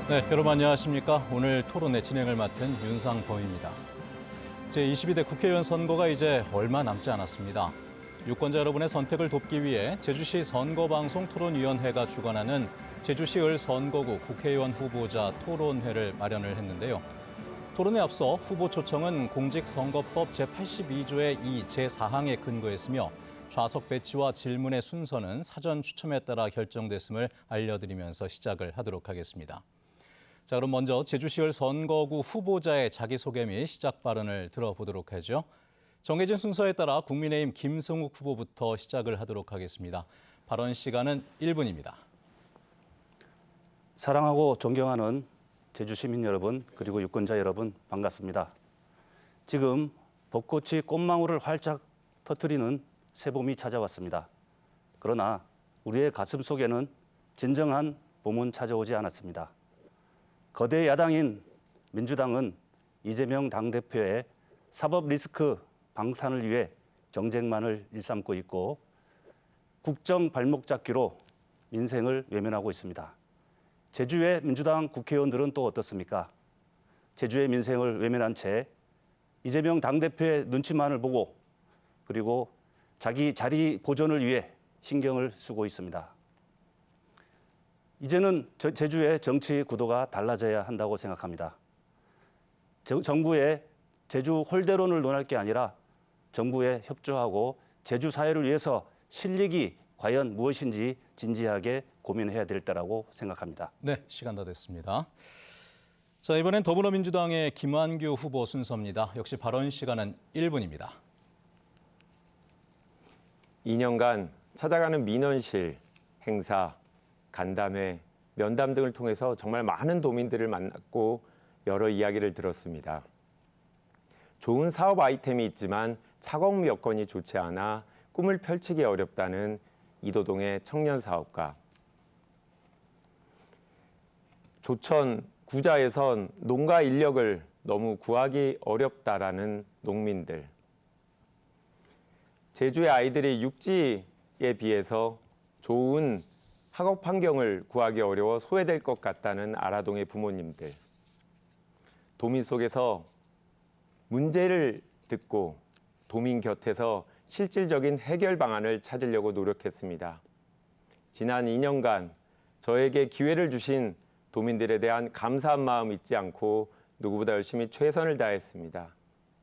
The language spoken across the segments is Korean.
네, 여러분 안녕하십니까? 오늘 토론회 진행을 맡은 윤상범입니다. 제22대 국회의원 선거가 이제 얼마 남지 않았습니다. 유권자 여러분의 선택을 돕기 위해 제주시 선거방송토론위원회가 주관하는 제주시을 선거구 국회의원 후보자 토론회를 마련을 했는데요. 토론에 앞서 후보 초청은 공직선거법 제82조의 2 제4항에 근거했으며 좌석 배치와 질문의 순서는 사전 추첨에 따라 결정됐음을 알려드리면서 시작을 하도록 하겠습니다. 자, 그럼 먼저 제주시을 선거구 후보자의 자기소개 및 시작 발언을 들어보도록 하죠. 정해진 순서에 따라 국민의힘 김승욱 후보부터 시작을 하도록 하겠습니다. 발언 시간은 1분입니다. 사랑하고 존경하는 제주 시민 여러분, 그리고 유권자 여러분, 반갑습니다. 지금 벚꽃이 꽃망울을 활짝 터뜨리는 새봄이 찾아왔습니다. 그러나 우리의 가슴 속에는 진정한 봄은 찾아오지 않았습니다. 거대 야당인 민주당은 이재명 당대표의 사법 리스크 방탄을 위해 정쟁만을 일삼고 있고 국정 발목 잡기로 민생을 외면하고 있습니다. 제주의 민주당 국회의원들은 또 어떻습니까? 제주의 민생을 외면한 채 이재명 당대표의 눈치만을 보고 그리고 자기 자리 보존을 위해 신경을 쓰고 있습니다. 이제는 제주의 정치 구도가 달라져야 한다고 생각합니다. 정부의 제주 홀대론을 논할 게 아니라 정부에 협조하고 제주 사회를 위해서 실력이 과연 무엇인지 진지하게 고민해야 될 때라고 생각합니다. 네, 시간 다 됐습니다. 자, 이번엔 더불어민주당의 김완규 후보 순서입니다. 역시 발언 시간은 1분입니다. 2년간 찾아가는 민원실, 행사, 간담회, 면담 등을 통해서 정말 많은 도민들을 만났고 여러 이야기를 들었습니다. 좋은 사업 아이템이 있지만 착공 여건이 좋지 않아 꿈을 펼치기 어렵다는 이도동의 청년 사업가. 조천 구자에선 농가 인력을 너무 구하기 어렵다라는 농민들. 제주의 아이들이 육지에 비해서 좋은 학업 환경을 구하기 어려워 소외될 것 같다는 아라동의 부모님들. 도민 속에서 문제를 듣고 도민 곁에서 실질적인 해결 방안을 찾으려고 노력했습니다. 지난 2년간 저에게 기회를 주신 도민들에 대한 감사한 마음 잊지 않고 누구보다 열심히 최선을 다했습니다.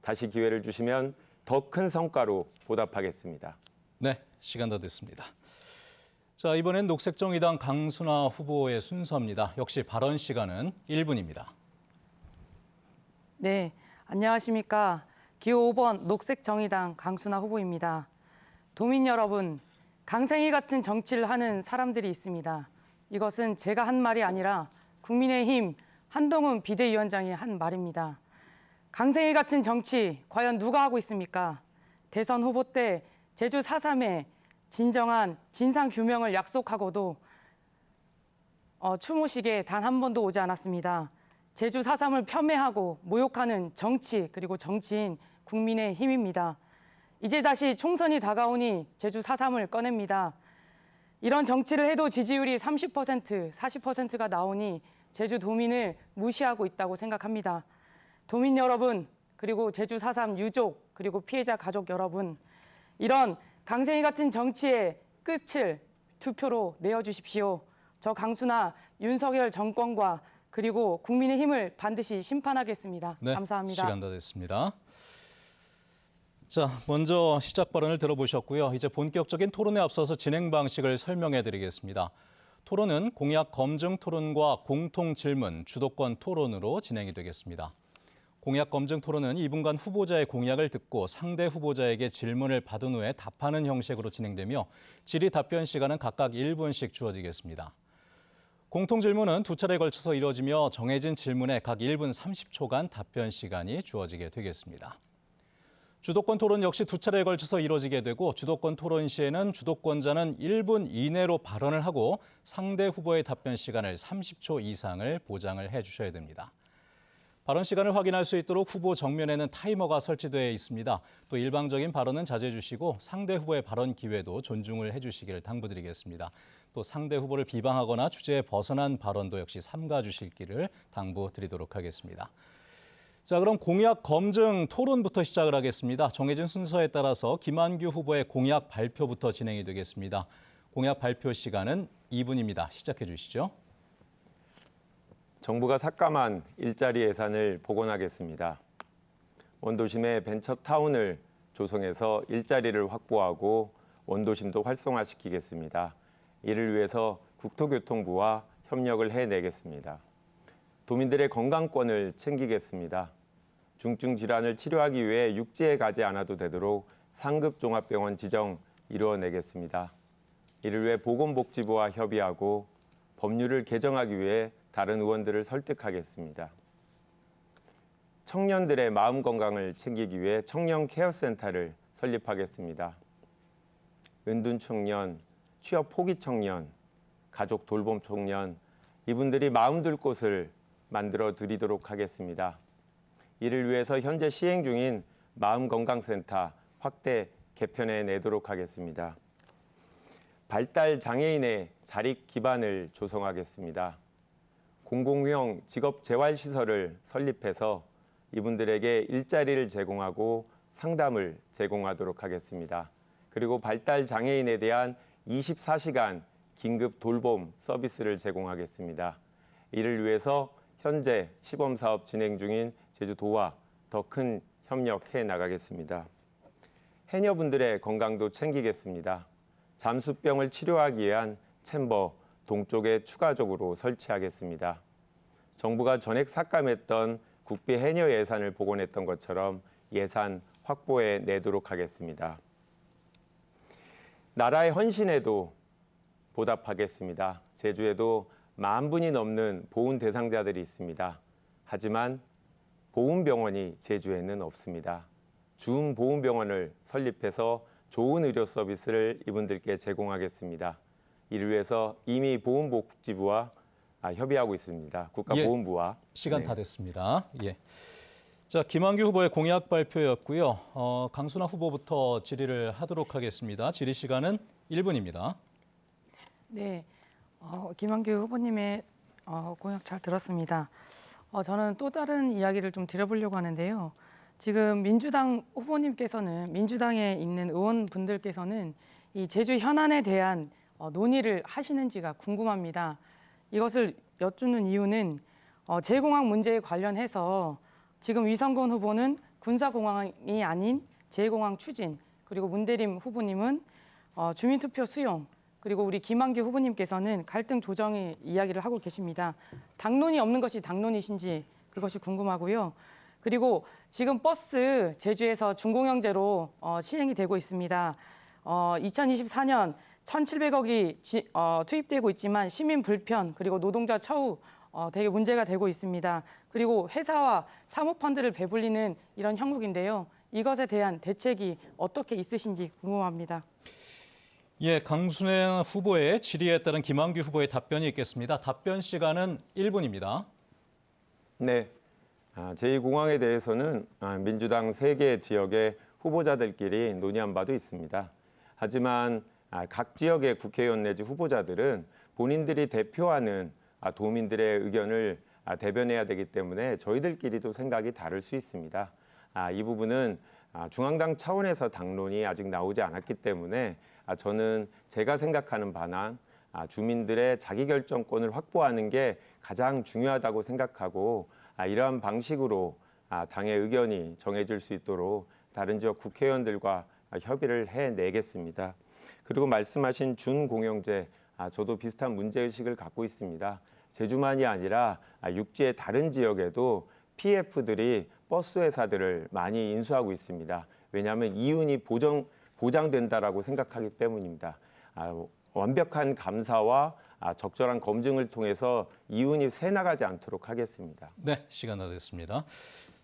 다시 기회를 주시면 더 큰 성과로 보답하겠습니다. 네, 시간 다 됐습니다. 자, 이번엔 녹색정의당 강순아 후보의 순서입니다. 역시 발언 시간은 1분입니다. 네, 안녕하십니까. 기호 5번 녹색정의당 강순아 후보입니다. 도민 여러분, 강생이 같은 정치를 하는 사람들이 있습니다. 이것은 제가 한 말이 아니라 국민의힘 한동훈 비대위원장이 한 말입니다. 강생이 같은 정치 과연 누가 하고 있습니까? 대선 후보 때 제주 4.3의 진정한 진상규명을 약속하고도 추모식에 단 한 번도 오지 않았습니다. 제주 4.3을 폄훼하고 모욕하는 정치 그리고 정치인 국민의힘입니다. 이제 다시 총선이 다가오니 제주 4.3을 꺼냅니다. 이런 정치를 해도 지지율이 30%, 40%가 나오니 제주 도민을 무시하고 있다고 생각합니다. 도민 여러분, 그리고 제주 4.3 유족, 그리고 피해자 가족 여러분, 이런 강생이 같은 정치의 끝을 투표로 내어주십시오. 저 강순아 윤석열 정권과 그리고 국민의힘을 반드시 심판하겠습니다. 네, 감사합니다. 시간 다 됐습니다. 자, 먼저 시작 발언을 들어보셨고요. 이제 본격적인 토론에 앞서서 진행 방식을 설명해 드리겠습니다. 토론은 공약 검증 토론과 공통 질문, 주도권 토론으로 진행이 되겠습니다. 공약 검증 토론은 2분간 후보자의 공약을 듣고 상대 후보자에게 질문을 받은 후에 답하는 형식으로 진행되며 질의 답변 시간은 각각 1분씩 주어지겠습니다. 공통 질문은 2차례에 걸쳐서 이루어지며 정해진 질문에 각 1분 30초간 답변 시간이 주어지게 되겠습니다. 주도권 토론 역시 2차례에 걸쳐서 이루어지게 되고 주도권 토론 시에는 주도권자는 1분 이내로 발언을 하고 상대 후보의 답변 시간을 30초 이상을 보장을 해주셔야 됩니다. 발언 시간을 확인할 수 있도록 후보 정면에는 타이머가 설치되어 있습니다. 또 일방적인 발언은 자제해 주시고 상대 후보의 발언 기회도 존중을 해주시기를 당부드리겠습니다. 또 상대 후보를 비방하거나 주제에 벗어난 발언도 역시 삼가 주실 길을 당부드리도록 하겠습니다. 자, 그럼 공약 검증 토론부터 시작을 하겠습니다. 정해진 순서에 따라서 김한규 후보의 공약 발표부터 진행이 되겠습니다. 공약 발표 시간은 2분입니다. 시작해 주시죠. 정부가 삭감한 일자리 예산을 복원하겠습니다. 원도심에 벤처타운을 조성해서 일자리를 확보하고 원도심도 활성화시키겠습니다. 이를 위해서 국토교통부와 협력을 해내겠습니다. 도민들의 건강권을 챙기겠습니다. 중증 질환을 치료하기 위해 육지에 가지 않아도 되도록 상급 종합병원 지정 이루어내겠습니다. 이를 위해 보건복지부와 협의하고 법률을 개정하기 위해 다른 의원들을 설득하겠습니다. 청년들의 마음 건강을 챙기기 위해 청년 케어센터를 설립하겠습니다. 은둔 청년, 취업 포기 청년, 가족 돌봄 청년, 이분들이 마음 둘 곳을 만들어 드리도록 하겠습니다. 이를 위해서 현재 시행 중인 마음건강센터 확대 개편해 내도록 하겠습니다. 발달 장애인의 자립 기반을 조성하겠습니다. 공공형 직업 재활 시설을 설립해서 이분들에게 일자리를 제공하고 상담을 제공하도록 하겠습니다. 그리고 발달 장애인에 대한 24시간 긴급 돌봄 서비스를 제공하겠습니다. 이를 위해서 현재 시범 사업 진행 중인 제주도와 더 큰 협력해 나가겠습니다. 해녀분들의 건강도 챙기겠습니다. 잠수병을 치료하기 위한 챔버 동쪽에 추가적으로 설치하겠습니다. 정부가 전액 삭감했던 국비 해녀 예산을 복원했던 것처럼 예산 확보해 내도록 하겠습니다. 나라의 헌신에도 보답하겠습니다. 제주에도 10,000분이 넘는 보훈 대상자들이 있습니다. 하지만 보훈병원이 제주에는 없습니다. 중보훈병원을 설립해서 좋은 의료 서비스를 이분들께 제공하겠습니다. 이를 위해서 이미 보건복지부와 협의하고 있습니다. 국가보훈부와. 시간 다 됐습니다. 예. 자, 김한규 후보의 공약 발표였고요. 강순아 후보부터 질의를 하도록 하겠습니다. 질의 시간은 1분입니다. 네, 김한규 후보님의 공약 잘 들었습니다. 저는 또 다른 이야기를 좀 드려보려고 하는데요. 지금 민주당 후보님께서는 민주당에 있는 의원분들께서는 이 제주 현안에 대한 논의를 하시는지가 궁금합니다. 이것을 여쭙는 이유는 재공항 문제에 관련해서 지금 위성군 후보는 군사공항이 아닌 재공항 추진, 그리고 문대림 후보님은 주민투표 수용, 그리고 우리 김한규 후보님께서는 갈등 조정의 이야기를 하고 계십니다. 당론이 없는 것이 당론이신지 그것이 궁금하고요. 그리고 지금 버스 제주에서 준공영제로 시행이 되고 있습니다. 2024년 1,700억이 투입되고 있지만 시민 불편 그리고 노동자 처우 되게 문제가 되고 있습니다. 그리고 회사와 사모펀드를 배불리는 이런 형국인데요. 이것에 대한 대책이 어떻게 있으신지 궁금합니다. 예, 강순애 후보의 질의에 따른 김한규 후보의 답변이 있겠습니다. 답변 시간은 1분입니다. 네, 제2공항에 대해서는 민주당 3개 지역의 후보자들끼리 논의한 바도 있습니다. 하지만 각 지역의 국회의원 내지 후보자들은 본인들이 대표하는 도민들의 의견을 대변해야 되기 때문에 저희들끼리도 생각이 다를 수 있습니다. 이 부분은 중앙당 차원에서 당론이 아직 나오지 않았기 때문에 저는 제가 생각하는 바는 주민들의 자기결정권을 확보하는 게 가장 중요하다고 생각하고 이러한 방식으로 당의 의견이 정해질 수 있도록 다른 지역 국회의원들과 협의를 해내겠습니다. 그리고 말씀하신 준공영제, 저도 비슷한 문제의식을 갖고 있습니다. 제주만이 아니라 육지의 다른 지역에도 PF들이 버스 회사들을 많이 인수하고 있습니다. 왜냐하면 이윤이 보장된다라고 생각하기 때문입니다. 완벽한 감사와 적절한 검증을 통해서 이윤이 새나가지 않도록 하겠습니다. 네, 시간 다 됐습니다.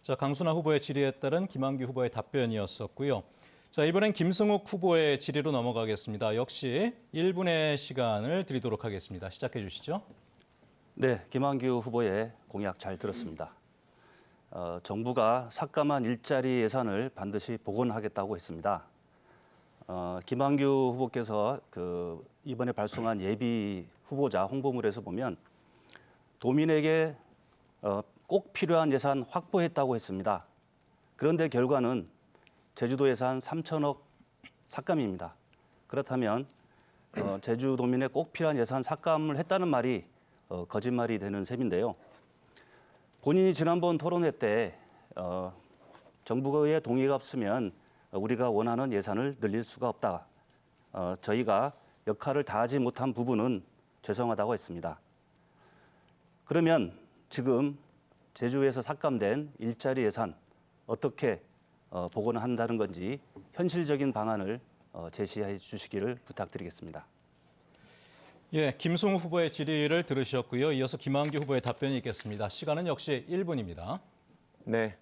자, 강순아 후보의 질의에 따른 김한규 후보의 답변이었었고요. 자, 이번엔 김승욱 후보의 질의로 넘어가겠습니다. 역시 1분의 시간을 드리도록 하겠습니다. 시작해 주시죠. 네, 김한규 후보의 공약 잘 들었습니다. 정부가 삭감한 일자리 예산을 반드시 복원하겠다고 했습니다. 김한규 후보께서 이번에 발송한 예비 후보자 홍보물에서 보면 도민에게 꼭 필요한 예산 확보했다고 했습니다. 그런데 결과는 제주도 예산 3천억 삭감입니다. 그렇다면 제주도민에 꼭 필요한 예산 삭감을 했다는 말이 거짓말이 되는 셈인데요. 본인이 지난번 토론회 때 정부의 동의가 없으면 우리가 원하는 예산을 늘릴 수가 없다. 저희가 역할을 다하지 못한 부분은 죄송하다고 했습니다. 그러면 지금 제주에서 삭감된 일자리 예산 어떻게 복원한다는 건지 현실적인 방안을 제시해 주시기를 부탁드리겠습니다. 예, 김승우 후보의 질의를 들으셨고요. 이어서 김한규 후보의 답변이 있겠습니다. 시간은 역시 1분입니다. 네.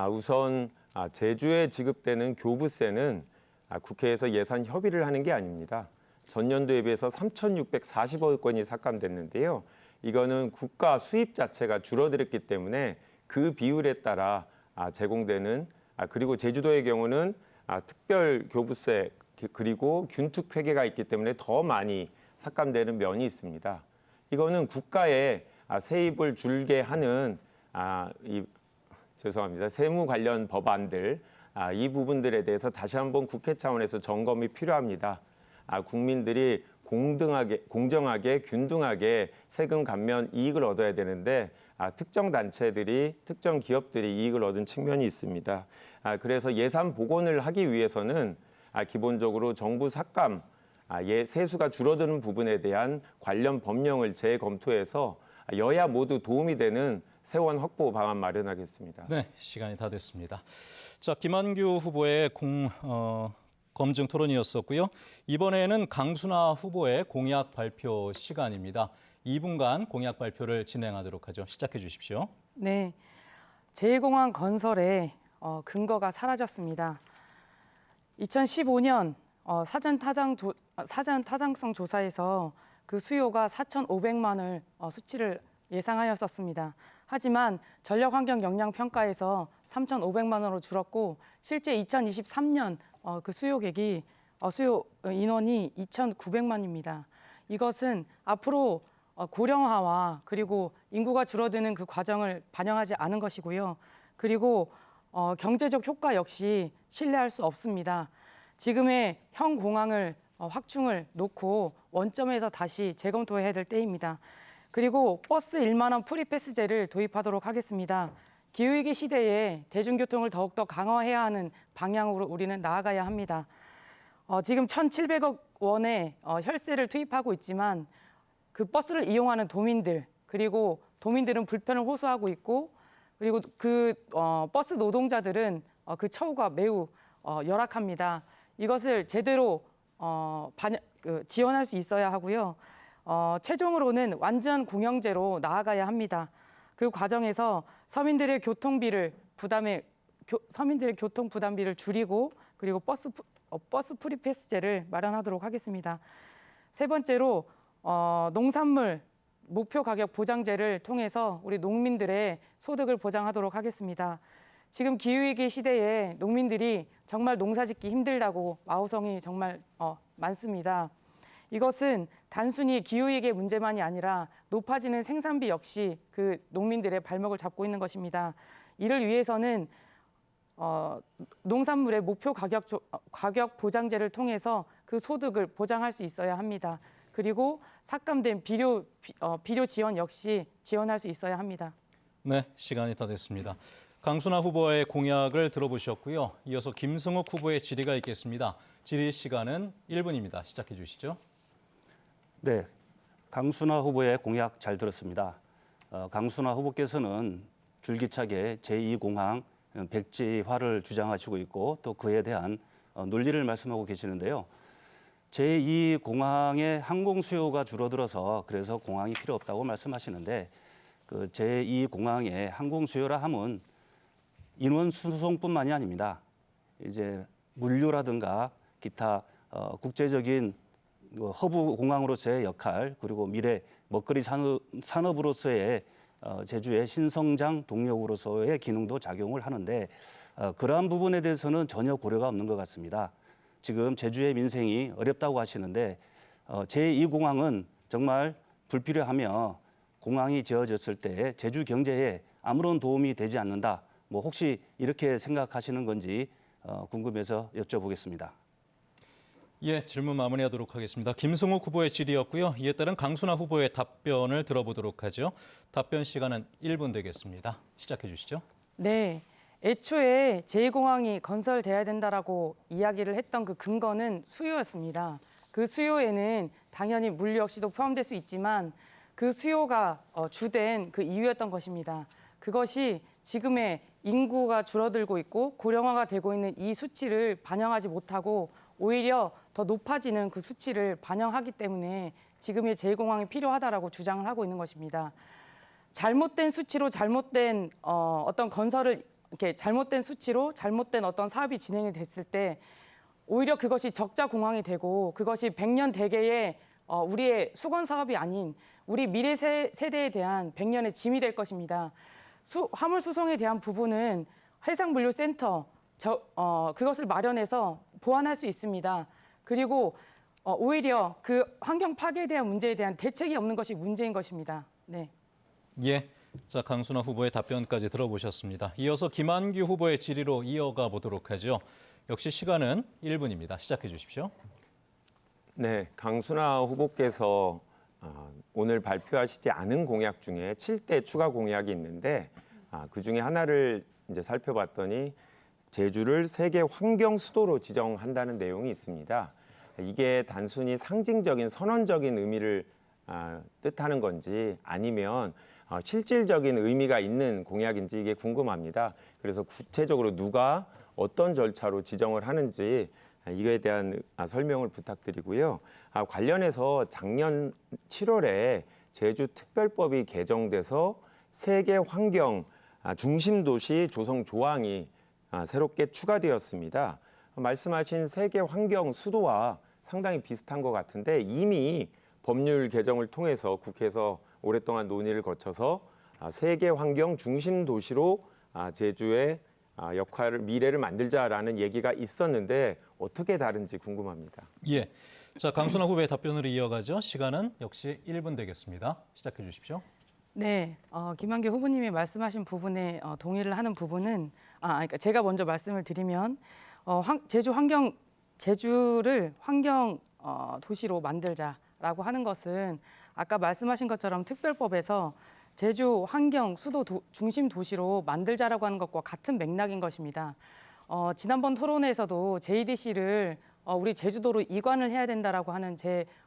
우선 제주에 지급되는 교부세는 국회에서 예산 협의를 하는 게 아닙니다. 전년도에 비해서 3,640억 원이 삭감됐는데요. 이거는 국가 수입 자체가 줄어들었기 때문에 그 비율에 따라 제공되는 그리고 제주도의 경우는 특별 교부세 그리고 균특 회계가 있기 때문에 더 많이 삭감되는 면이 있습니다. 이거는 국가에 세입을 줄게 하는 죄송합니다. 세무 관련 법안들 이 부분들에 대해서 다시 한번 국회 차원에서 점검이 필요합니다. 국민들이 공정하게 균등하게 세금 감면 이익을 얻어야 되는데 특정 단체들이 특정 기업들이 이익을 얻은 측면이 있습니다. 그래서 예산 복원을 하기 위해서는 기본적으로 정부 삭감 세수가 줄어드는 부분에 대한 관련 법령을 재검토해서 여야 모두 도움이 되는 세원 확보 방안 마련하겠습니다. 네, 시간이 다 됐습니다. 자, 김한규 후보의 검증 토론이었었고요. 이번에는 강순하 후보의 공약 발표 시간입니다. 2분간 공약 발표를 진행하도록 하죠. 시작해 주십시오. 네, 제2공항 건설에 근거가 사라졌습니다. 2015년 사전 타당성 조사에서 그 수요가 4,500만 원을 수치를 예상하였었습니다. 하지만 전력환경영향평가에서 3,500만 원으로 줄었고 실제 2023년 그 수요 인원이 2,900만입니다. 이것은 앞으로 고령화와 그리고 인구가 줄어드는 그 과정을 반영하지 않은 것이고요. 그리고 경제적 효과 역시 신뢰할 수 없습니다. 지금의 형 공항을 확충을 놓고 원점에서 다시 재검토해야 될 때입니다. 그리고 버스 1만 원 프리패스제를 도입하도록 하겠습니다. 기후위기 시대에 대중교통을 더욱더 강화해야 하는 방향으로 우리는 나아가야 합니다. 지금 1,700억 원의 혈세를 투입하고 있지만 그 버스를 이용하는 도민들 그리고 도민들은 불편을 호소하고 있고 그리고 그 버스 노동자들은 그 처우가 매우 열악합니다. 이것을 제대로 지원할 수 있어야 하고요. 최종으로는 완전 공영제로 나아가야 합니다. 그 과정에서 서민들의 교통 부담비를 줄이고 그리고 버스 프리패스제를 마련하도록 하겠습니다. 세 번째로 농산물 목표 가격 보장제를 통해서 우리 농민들의 소득을 보장하도록 하겠습니다. 지금 기후위기 시대에 농민들이 정말 농사짓기 힘들다고 아우성이 정말 많습니다. 이것은 단순히 기후위기의 문제만이 아니라 높아지는 생산비 역시 그 농민들의 발목을 잡고 있는 것입니다. 이를 위해서는 농산물의 목표 가격 보장제를 통해서 그 소득을 보장할 수 있어야 합니다. 그리고 삭감된 비료 지원 역시 지원할 수 있어야 합니다. 네, 시간이 다 됐습니다. 강순하 후보의 공약을 들어보셨고요. 이어서 김승욱 후보의 질의가 있겠습니다. 질의 시간은 1분입니다. 시작해 주시죠. 네, 강순하 후보의 공약 잘 들었습니다. 강순하 후보께서는 줄기차게 제2공항 백지화를 주장하시고 있고 또 그에 대한 논리를 말씀하고 계시는데요. 제2공항의 항공 수요가 줄어들어서 그래서 공항이 필요 없다고 말씀하시는데 그 제2공항의 항공 수요라 함은 인원 수송뿐만이 아닙니다. 이제 물류라든가 기타 국제적인 허브 공항으로서의 역할 그리고 미래 먹거리 산업으로서의 제주의 신성장 동력으로서의 기능도 작용을 하는데 그러한 부분에 대해서는 전혀 고려가 없는 것 같습니다. 지금 제주의 민생이 어렵다고 하시는데 제2공항은 정말 불필요하며 공항이 지어졌을 때 제주 경제에 아무런 도움이 되지 않는다. 뭐 혹시 이렇게 생각하시는 건지 궁금해서 여쭤보겠습니다. 예, 질문 마무리하도록 하겠습니다. 김승욱 후보의 질의였고요. 이에 따른 강순하 후보의 답변을 들어보도록 하죠. 답변 시간은 1분 되겠습니다. 시작해 주시죠. 네. 애초에 제2공항이 건설돼야 된다라고 이야기를 했던 그 근거는 수요였습니다. 그 수요에는 당연히 물류 역시도 포함될 수 있지만 그 수요가 주된 그 이유였던 것입니다. 그것이 지금의 인구가 줄어들고 있고 고령화가 되고 있는 이 수치를 반영하지 못하고 오히려 더 높아지는 그 수치를 반영하기 때문에 지금의 제2공항이 필요하다라고 주장을 하고 있는 것입니다. 잘못된 수치로 잘못된 어떤 건설을 이렇게 잘못된 수치로 잘못된 어떤 사업이 진행이 됐을 때 오히려 그것이 적자 공항이 되고 그것이 100년 대계의 우리의 수건 사업이 아닌 우리 미래 세대에 대한 100년의 짐이 될 것입니다. 화물 수송에 대한 부분은 해상물류센터 그것을 마련해서 보완할 수 있습니다. 그리고 오히려 그 환경 파괴에 대한 문제에 대한 대책이 없는 것이 문제인 것입니다. 네. 예, 자 강순하 후보의 답변까지 들어보셨습니다. 이어서 김한규 후보의 질의로 이어가 보도록 하죠. 역시 시간은 1분입니다. 시작해 주십시오. 네, 강순하 후보께서 오늘 발표하시지 않은 공약 중에 7대 추가 공약이 있는데 그 중에 하나를 이제 살펴봤더니 제주를 세계 환경 수도로 지정한다는 내용이 있습니다. 이게 단순히 상징적인 선언적인 의미를 뜻하는 건지 아니면 실질적인 의미가 있는 공약인지 이게 궁금합니다. 그래서 구체적으로 누가 어떤 절차로 지정을 하는지 이거에 대한 설명을 부탁드리고요. 관련해서 작년 7월에 제주특별법이 개정돼서 세계 환경 중심 도시 조성 조항이 새롭게 추가되었습니다. 말씀하신 세계 환경 수도와 상당히 비슷한 것 같은데 이미 법률 개정을 통해서 국회에서 오랫동안 논의를 거쳐서 세계 환경 중심 도시로 제주의 역할을 미래를 만들자라는 얘기가 있었는데 어떻게 다른지 궁금합니다. 예, 자 강순하 후보의 답변으로 이어가죠. 시간은 역시 1분 되겠습니다. 시작해 주십시오. 네, 김한규 후보님이 말씀하신 부분에 동의를 하는 부분은 그러니까 제가 먼저 말씀을 드리면 제주를 환경 도시로 만들자라고 하는 것은 아까 말씀하신 것처럼 특별법에서 제주 환경 수도 중심 도시로 만들자라고 하는 것과 같은 맥락인 것입니다. 지난번 토론에서도 JDC를 우리 제주도로 이관을 해야 된다라고 하는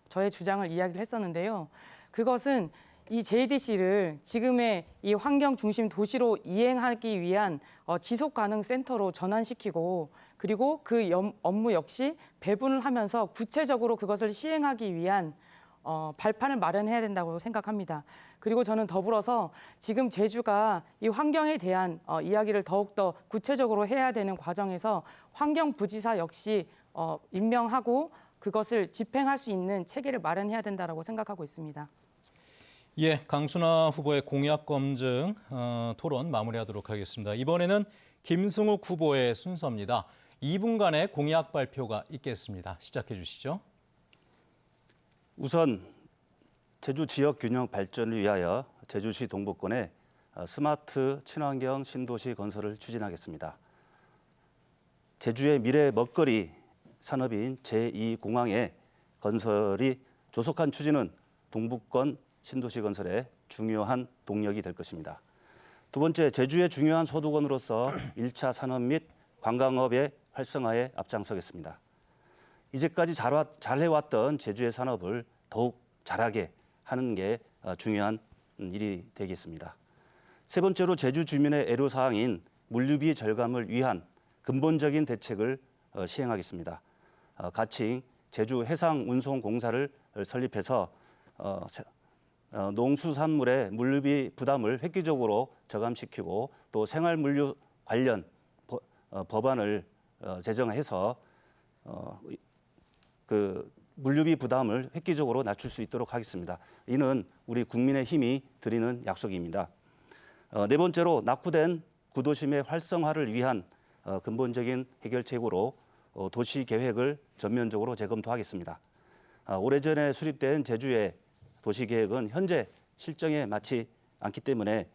저의 주장을 이야기를 했었는데요. 그것은 이 JDC를 지금의 이 환경 중심 도시로 이행하기 위한 지속 가능 센터로 전환시키고 그리고 그 업무 역시 배분을 하면서 구체적으로 그것을 시행하기 위한 발판을 마련해야 된다고 생각합니다. 그리고 저는 더불어서 지금 제주가 이 환경에 대한 이야기를 더욱더 구체적으로 해야 되는 과정에서 환경부지사 역시 임명하고 그것을 집행할 수 있는 체계를 마련해야 된다고 생각하고 있습니다. 예, 강순하 후보의 공약 검증 토론 마무리하도록 하겠습니다. 이번에는 김승욱 후보의 순서입니다. 2분간의 공약 발표가 있겠습니다. 시작해 주시죠. 우선 제주 지역 균형 발전을 위하여 제주시 동부권에 스마트 친환경 신도시 건설을 추진하겠습니다. 제주의 미래 먹거리 산업인 제2공항의 건설이 조속한 추진은 동부권 신도시 건설의 중요한 동력이 될 것입니다. 두 번째, 제주의 중요한 소득원으로서 1차 산업 및 관광업의 활성화에 앞장서겠습니다. 이제까지 잘해왔던 제주의 산업을 더욱 잘하게 하는 게 중요한 일이 되겠습니다. 세 번째로 제주 주민의 애로사항인 물류비 절감을 위한 근본적인 대책을 시행하겠습니다. 가칭 제주 해상운송공사를 설립해서 농수산물의 물류비 부담을 획기적으로 저감시키고 또 생활물류 관련 법안을 제정해서 그 물류비 부담을 획기적으로 낮출 수 있도록 하겠습니다. 이는 우리 국민의 힘이 드리는 약속입니다. 네 번째로 낙후된 구도심의 활성화를 위한 근본적인 해결책으로 도시 계획을 전면적으로 재검토하겠습니다. 오래전에 수립된 제주의 도시 계획은 현재 실정에 맞지 않기 때문에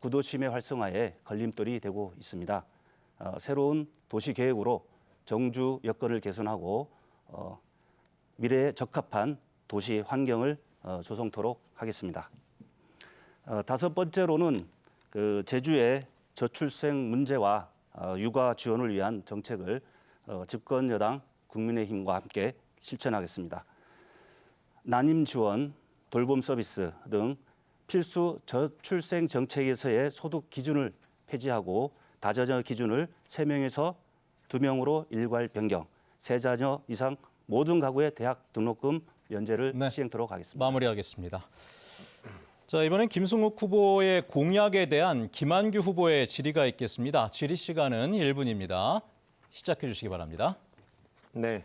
구도심의 활성화에 걸림돌이 되고 있습니다. 새로운 도시 계획으로 정주 여건을 개선하고 미래에 적합한 도시 환경을 조성토록 하겠습니다. 다섯 번째로는 제주의 저출생 문제와 육아 지원을 위한 정책을 집권 여당 국민의힘과 함께 실천하겠습니다. 난임 지원, 돌봄 서비스 등 필수 저출생 정책에서의 소득 기준을 폐지하고 다자녀 기준을 3명에서 2명으로 일괄 변경, 3자녀 이상 모든 가구의 대학 등록금 면제를 네. 시행토록 하겠습니다. 마무리하겠습니다. 자, 이번엔 김승욱 후보의 공약에 대한 김한규 후보의 질의가 있겠습니다. 질의 시간은 1분입니다. 시작해 주시기 바랍니다. 네,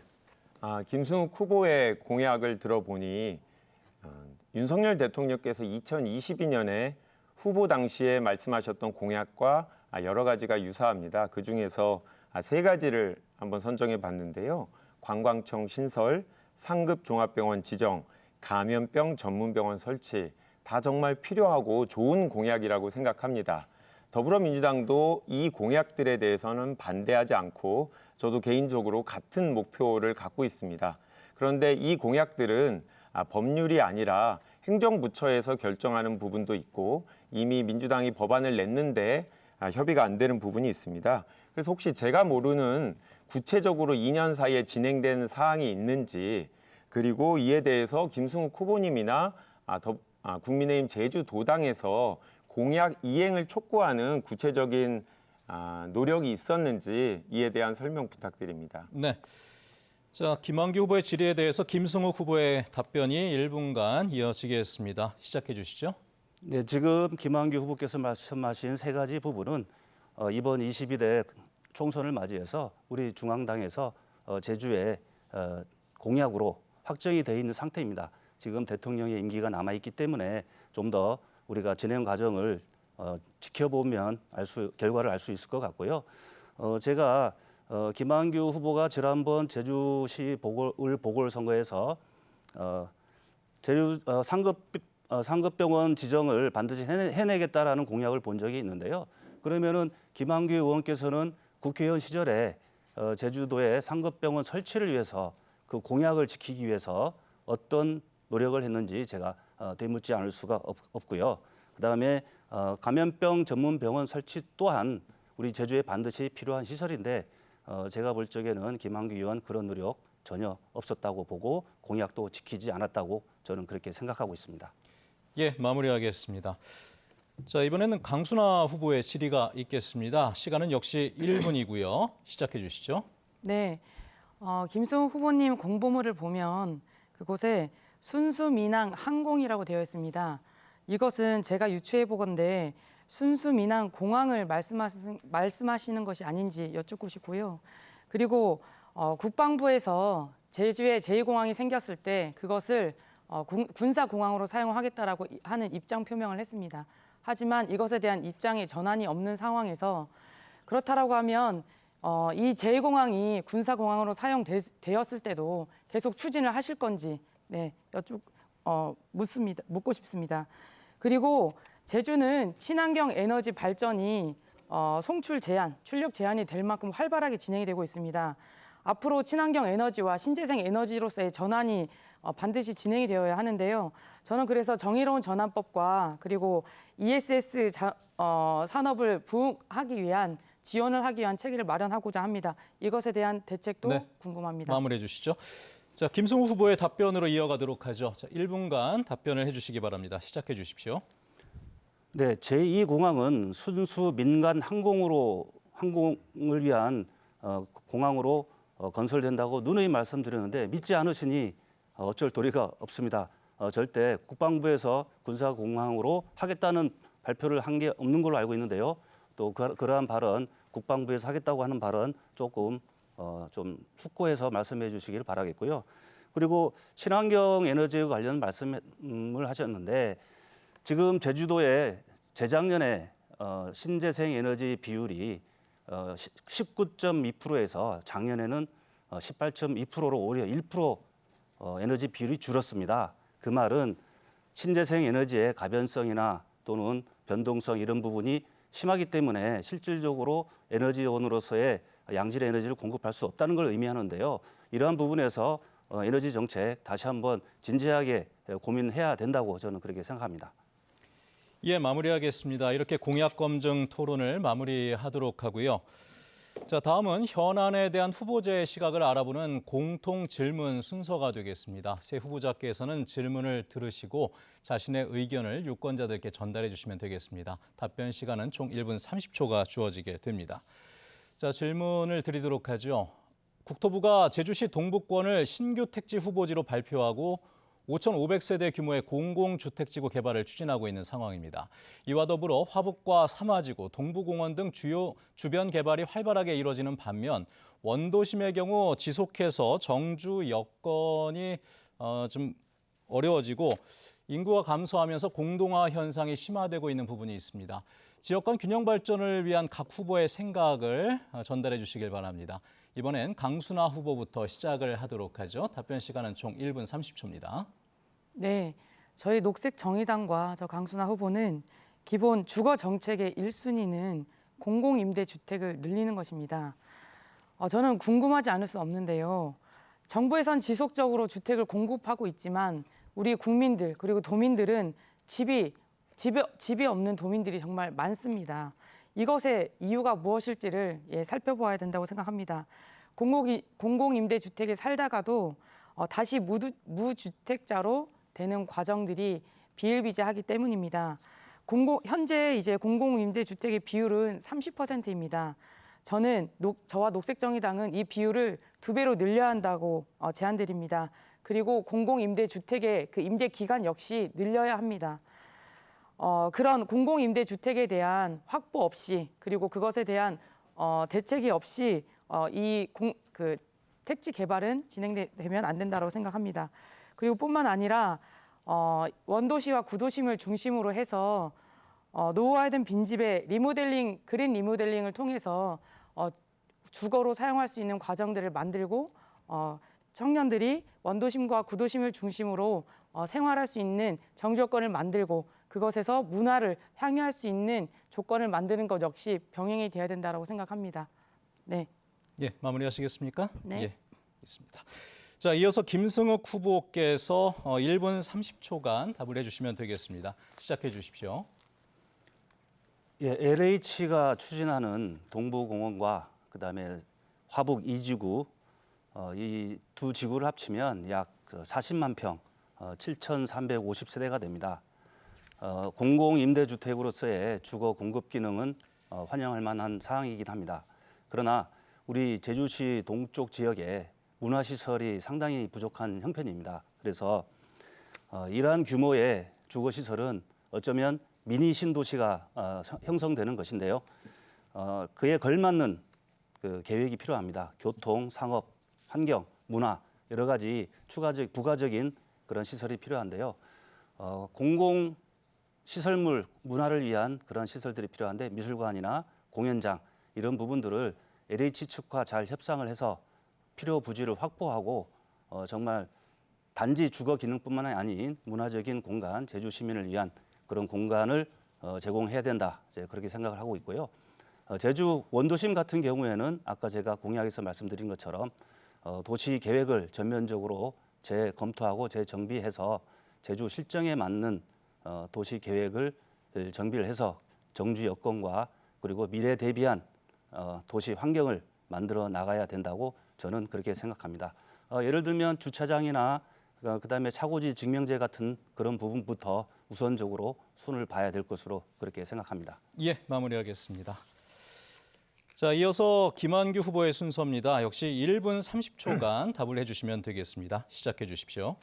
김승욱 후보의 공약을 들어보니 윤석열 대통령께서 2022년에 후보 당시에 말씀하셨던 공약과 여러 가지가 유사합니다. 그중에서 3가지를 한번 선정해 봤는데요. 관광청 신설, 상급 종합병원 지정, 감염병 전문병원 설치 다 정말 필요하고 좋은 공약이라고 생각합니다. 더불어민주당도 이 공약들에 대해서는 반대하지 않고 저도 개인적으로 같은 목표를 갖고 있습니다. 그런데 이 공약들은 법률이 아니라 행정부처에서 결정하는 부분도 있고 이미 민주당이 법안을 냈는데 협의가 안 되는 부분이 있습니다. 그래서 혹시 제가 모르는 구체적으로 2년 사이에 진행된 사항이 있는지 그리고 이에 대해서 김승욱 후보님이나 국민의힘 제주도당에서 공약 이행을 촉구하는 구체적인 노력이 있었는지 이에 대한 설명 부탁드립니다. 네. 자, 김한규 후보의 질의에 대해서 김승욱 후보의 답변이 1분간 이어지겠습니다. 시작해 주시죠. 네, 지금 김한규 후보께서 말씀하신 3가지 부분은 이번 22대 총선을 맞이해서 우리 중앙당에서 제주의 공약으로 확정이 되어 있는 상태입니다. 지금 대통령의 임기가 남아있기 때문에 좀 더 우리가 진행 과정을 지켜보면 결과를 알 수 있을 것 같고요. 제가 김한규 후보가 지난번 제주시 보궐선거에서 제주 상급병원 지정을 반드시 해내겠다라는 공약을 본 적이 있는데요. 그러면은 김한규 의원께서는 국회의원 시절에 제주도의 상급병원 설치를 위해서 그 공약을 지키기 위해서 어떤 노력을 했는지 제가 되묻지 않을 수가 없고요. 그다음에 감염병 전문 병원 설치 또한 우리 제주에 반드시 필요한 시설인데 제가 볼 적에는 김한규 의원 그런 노력 전혀 없었다고 보고 공약도 지키지 않았다고 저는 그렇게 생각하고 있습니다. 예, 마무리하겠습니다. 자, 이번에는 강순아 후보의 질의가 있겠습니다. 시간은 역시 1분이고요. 시작해 주시죠. 네, 김승욱 후보님 공보물을 보면 그곳에 순수민항 항공이라고 되어 있습니다. 이것은 제가 유추해 보건데 순수민항 공항을 말씀하시는 것이 아닌지 여쭙고 싶고요. 그리고 국방부에서 제주에 제2공항이 생겼을 때 그것을 군사공항으로 사용하겠다라고 하는 입장 표명을 했습니다. 하지만 이것에 대한 입장의 전환이 없는 상황에서 그렇다라고 하면 이 제2공항이 군사공항으로 사용되었을 때도 계속 추진을 하실 건지 묻고 싶습니다. 그리고 제주는 친환경 에너지 발전이 송출 제한, 출력 제한이 될 만큼 활발하게 진행이 되고 있습니다. 앞으로 친환경 에너지와 신재생 에너지로서의 전환이 반드시 진행이 되어야 하는데요. 저는 그래서 정의로운 전환법과 그리고 ESS 산업을 부흥하기 위한 지원을 하기 위한 체계를 마련하고자 합니다. 이것에 대한 대책도 네, 궁금합니다. 마무리해 주시죠. 자, 김승욱 후보의 답변으로 이어가도록 하죠. 자, 1분간 답변을 해주시기 바랍니다. 시작해 주십시오. 네, 제2공항은 순수 민간 항공을 위한 공항으로 건설된다고 누누이 말씀드렸는데 믿지 않으시니 어쩔 도리가 없습니다. 절대 국방부에서 군사공항으로 하겠다는 발표를 한 게 없는 걸로 알고 있는데요. 또 그러한 발언, 국방부에서 하겠다고 하는 발언 조금 좀 숙고해서 말씀해 주시기를 바라겠고요. 그리고 친환경 에너지에 관련 말씀을 하셨는데 지금 제주도에 재작년에 신재생 에너지 비율이 19.2%에서 작년에는 18.2%로 오히려 1% 에너지 비율이 줄었습니다. 그 말은 신재생 에너지의 가변성이나 또는 변동성 이런 부분이 심하기 때문에 실질적으로 에너지원으로서의 양질의 에너지를 공급할 수 없다는 걸 의미하는데요. 이러한 부분에서 에너지 정책 다시 한번 진지하게 고민해야 된다고 저는 그렇게 생각합니다. 예, 마무리하겠습니다. 이렇게 공약 검증 토론을 마무리하도록 하고요. 자, 다음은 현안에 대한 후보자의 시각을 알아보는 공통 질문 순서가 되겠습니다. 세 후보자께서는 질문을 들으시고 자신의 의견을 유권자들께 전달해 주시면 되겠습니다. 답변 시간은 총 1분 30초가 주어지게 됩니다. 자, 질문을 드리도록 하죠. 국토부가 제주시 동북권을 신규 택지 후보지로 발표하고 5,500세대 규모의 공공주택지구 개발을 추진하고 있는 상황입니다. 이와 더불어 화북과 삼화지구, 동부공원 등 주요 주변 개발이 활발하게 이뤄지는 반면 원도심의 경우 지속해서 정주 여건이 좀 어려워지고 인구가 감소하면서 공동화 현상이 심화되고 있는 부분이 있습니다. 지역 간 균형 발전을 위한 각 후보의 생각을 전달해 주시길 바랍니다. 이번엔 강순아 후보부터 시작을 하도록 하죠. 답변 시간은 총 1분 30초입니다. 네, 저희 녹색정의당과 저 강순아 후보는 기본 주거 정책의 1순위는 공공임대주택을 늘리는 것입니다. 저는 궁금하지 않을 수 없는데요. 정부에선 지속적으로 주택을 공급하고 있지만 우리 국민들 그리고 도민들은 집이 없는 도민들이 정말 많습니다. 이것의 이유가 무엇일지를 살펴봐야 된다고 생각합니다. 공공임대주택에 살다가도 다시 무주택자로 되는 과정들이 비일비재하기 때문입니다. 현재 이제 공공임대주택의 비율은 30%입니다. 저와 녹색정의당은 이 비율을 2배로 늘려야 한다고 제안드립니다. 그리고 공공임대주택의 그 임대 기간 역시 늘려야 합니다. 그런 공공임대주택에 대한 확보 없이 그리고 그것에 대한 대책이 없이 택지 개발은 진행되면 안 된다고 생각합니다. 그리고 뿐만 아니라 원도시와 구도심을 중심으로 해서 노후화된 빈집의 그린 리모델링을 통해서 주거로 사용할 수 있는 과정들을 만들고 청년들이 원도심과 구도심을 중심으로 생활할 수 있는 정조건을 만들고 그것에서 문화를 향유할 수 있는 조건을 만드는 것 역시 병행이 돼야 된다고 생각합니다. 네. 예, 마무리하시겠습니까? 네. 예, 있습니다. 자, 이어서 김승욱 후보께서 1분 30초간 답을 해주시면 되겠습니다. 시작해 주십시오. 예, LH가 추진하는 동부공원과 그다음에 화북 2지구 이 두 지구를 합치면 약 40만 평, 7,350세대가 됩니다. 공공임대주택으로서의 주거 공급 기능은 환영할 만한 사항이긴 합니다. 그러나 우리 제주시 동쪽 지역에 문화시설이 상당히 부족한 형편입니다. 그래서 이러한 규모의 주거시설은 어쩌면 미니 신도시가 형성되는 것인데요. 그에 걸맞는 그 계획이 필요합니다. 교통, 상업, 환경, 문화 여러 가지 부가적인 그런 시설이 필요한데요. 공공시설물, 문화를 위한 그런 시설들이 필요한데 미술관이나 공연장 이런 부분들을 LH 측과 잘 협상을 해서 필요 부지를 확보하고 정말 단지 주거 기능뿐만 아닌 문화적인 공간, 제주 시민을 위한 그런 공간을 제공해야 된다. 이제 그렇게 생각을 하고 있고요. 제주 원도심 같은 경우에는 아까 제가 공약에서 말씀드린 것처럼 도시 계획을 전면적으로 재검토하고 재정비해서 제주 실정에 맞는 도시 계획을 정비를 해서 정주 여건과 그리고 미래 대비한 도시 환경을 만들어 나가야 된다고 저는 그렇게 생각합니다. 예를 들면 주차장이나 그다음에 차고지 증명제 같은 그런 부분부터 우선적으로 손을 봐야 될 것으로 그렇게 생각합니다. 예, 마무리하겠습니다. 자, 이어서 김한규 후보의 순서입니다. 역시 1분 30초간 답을 해주시면 되겠습니다. 시작해 주십시오.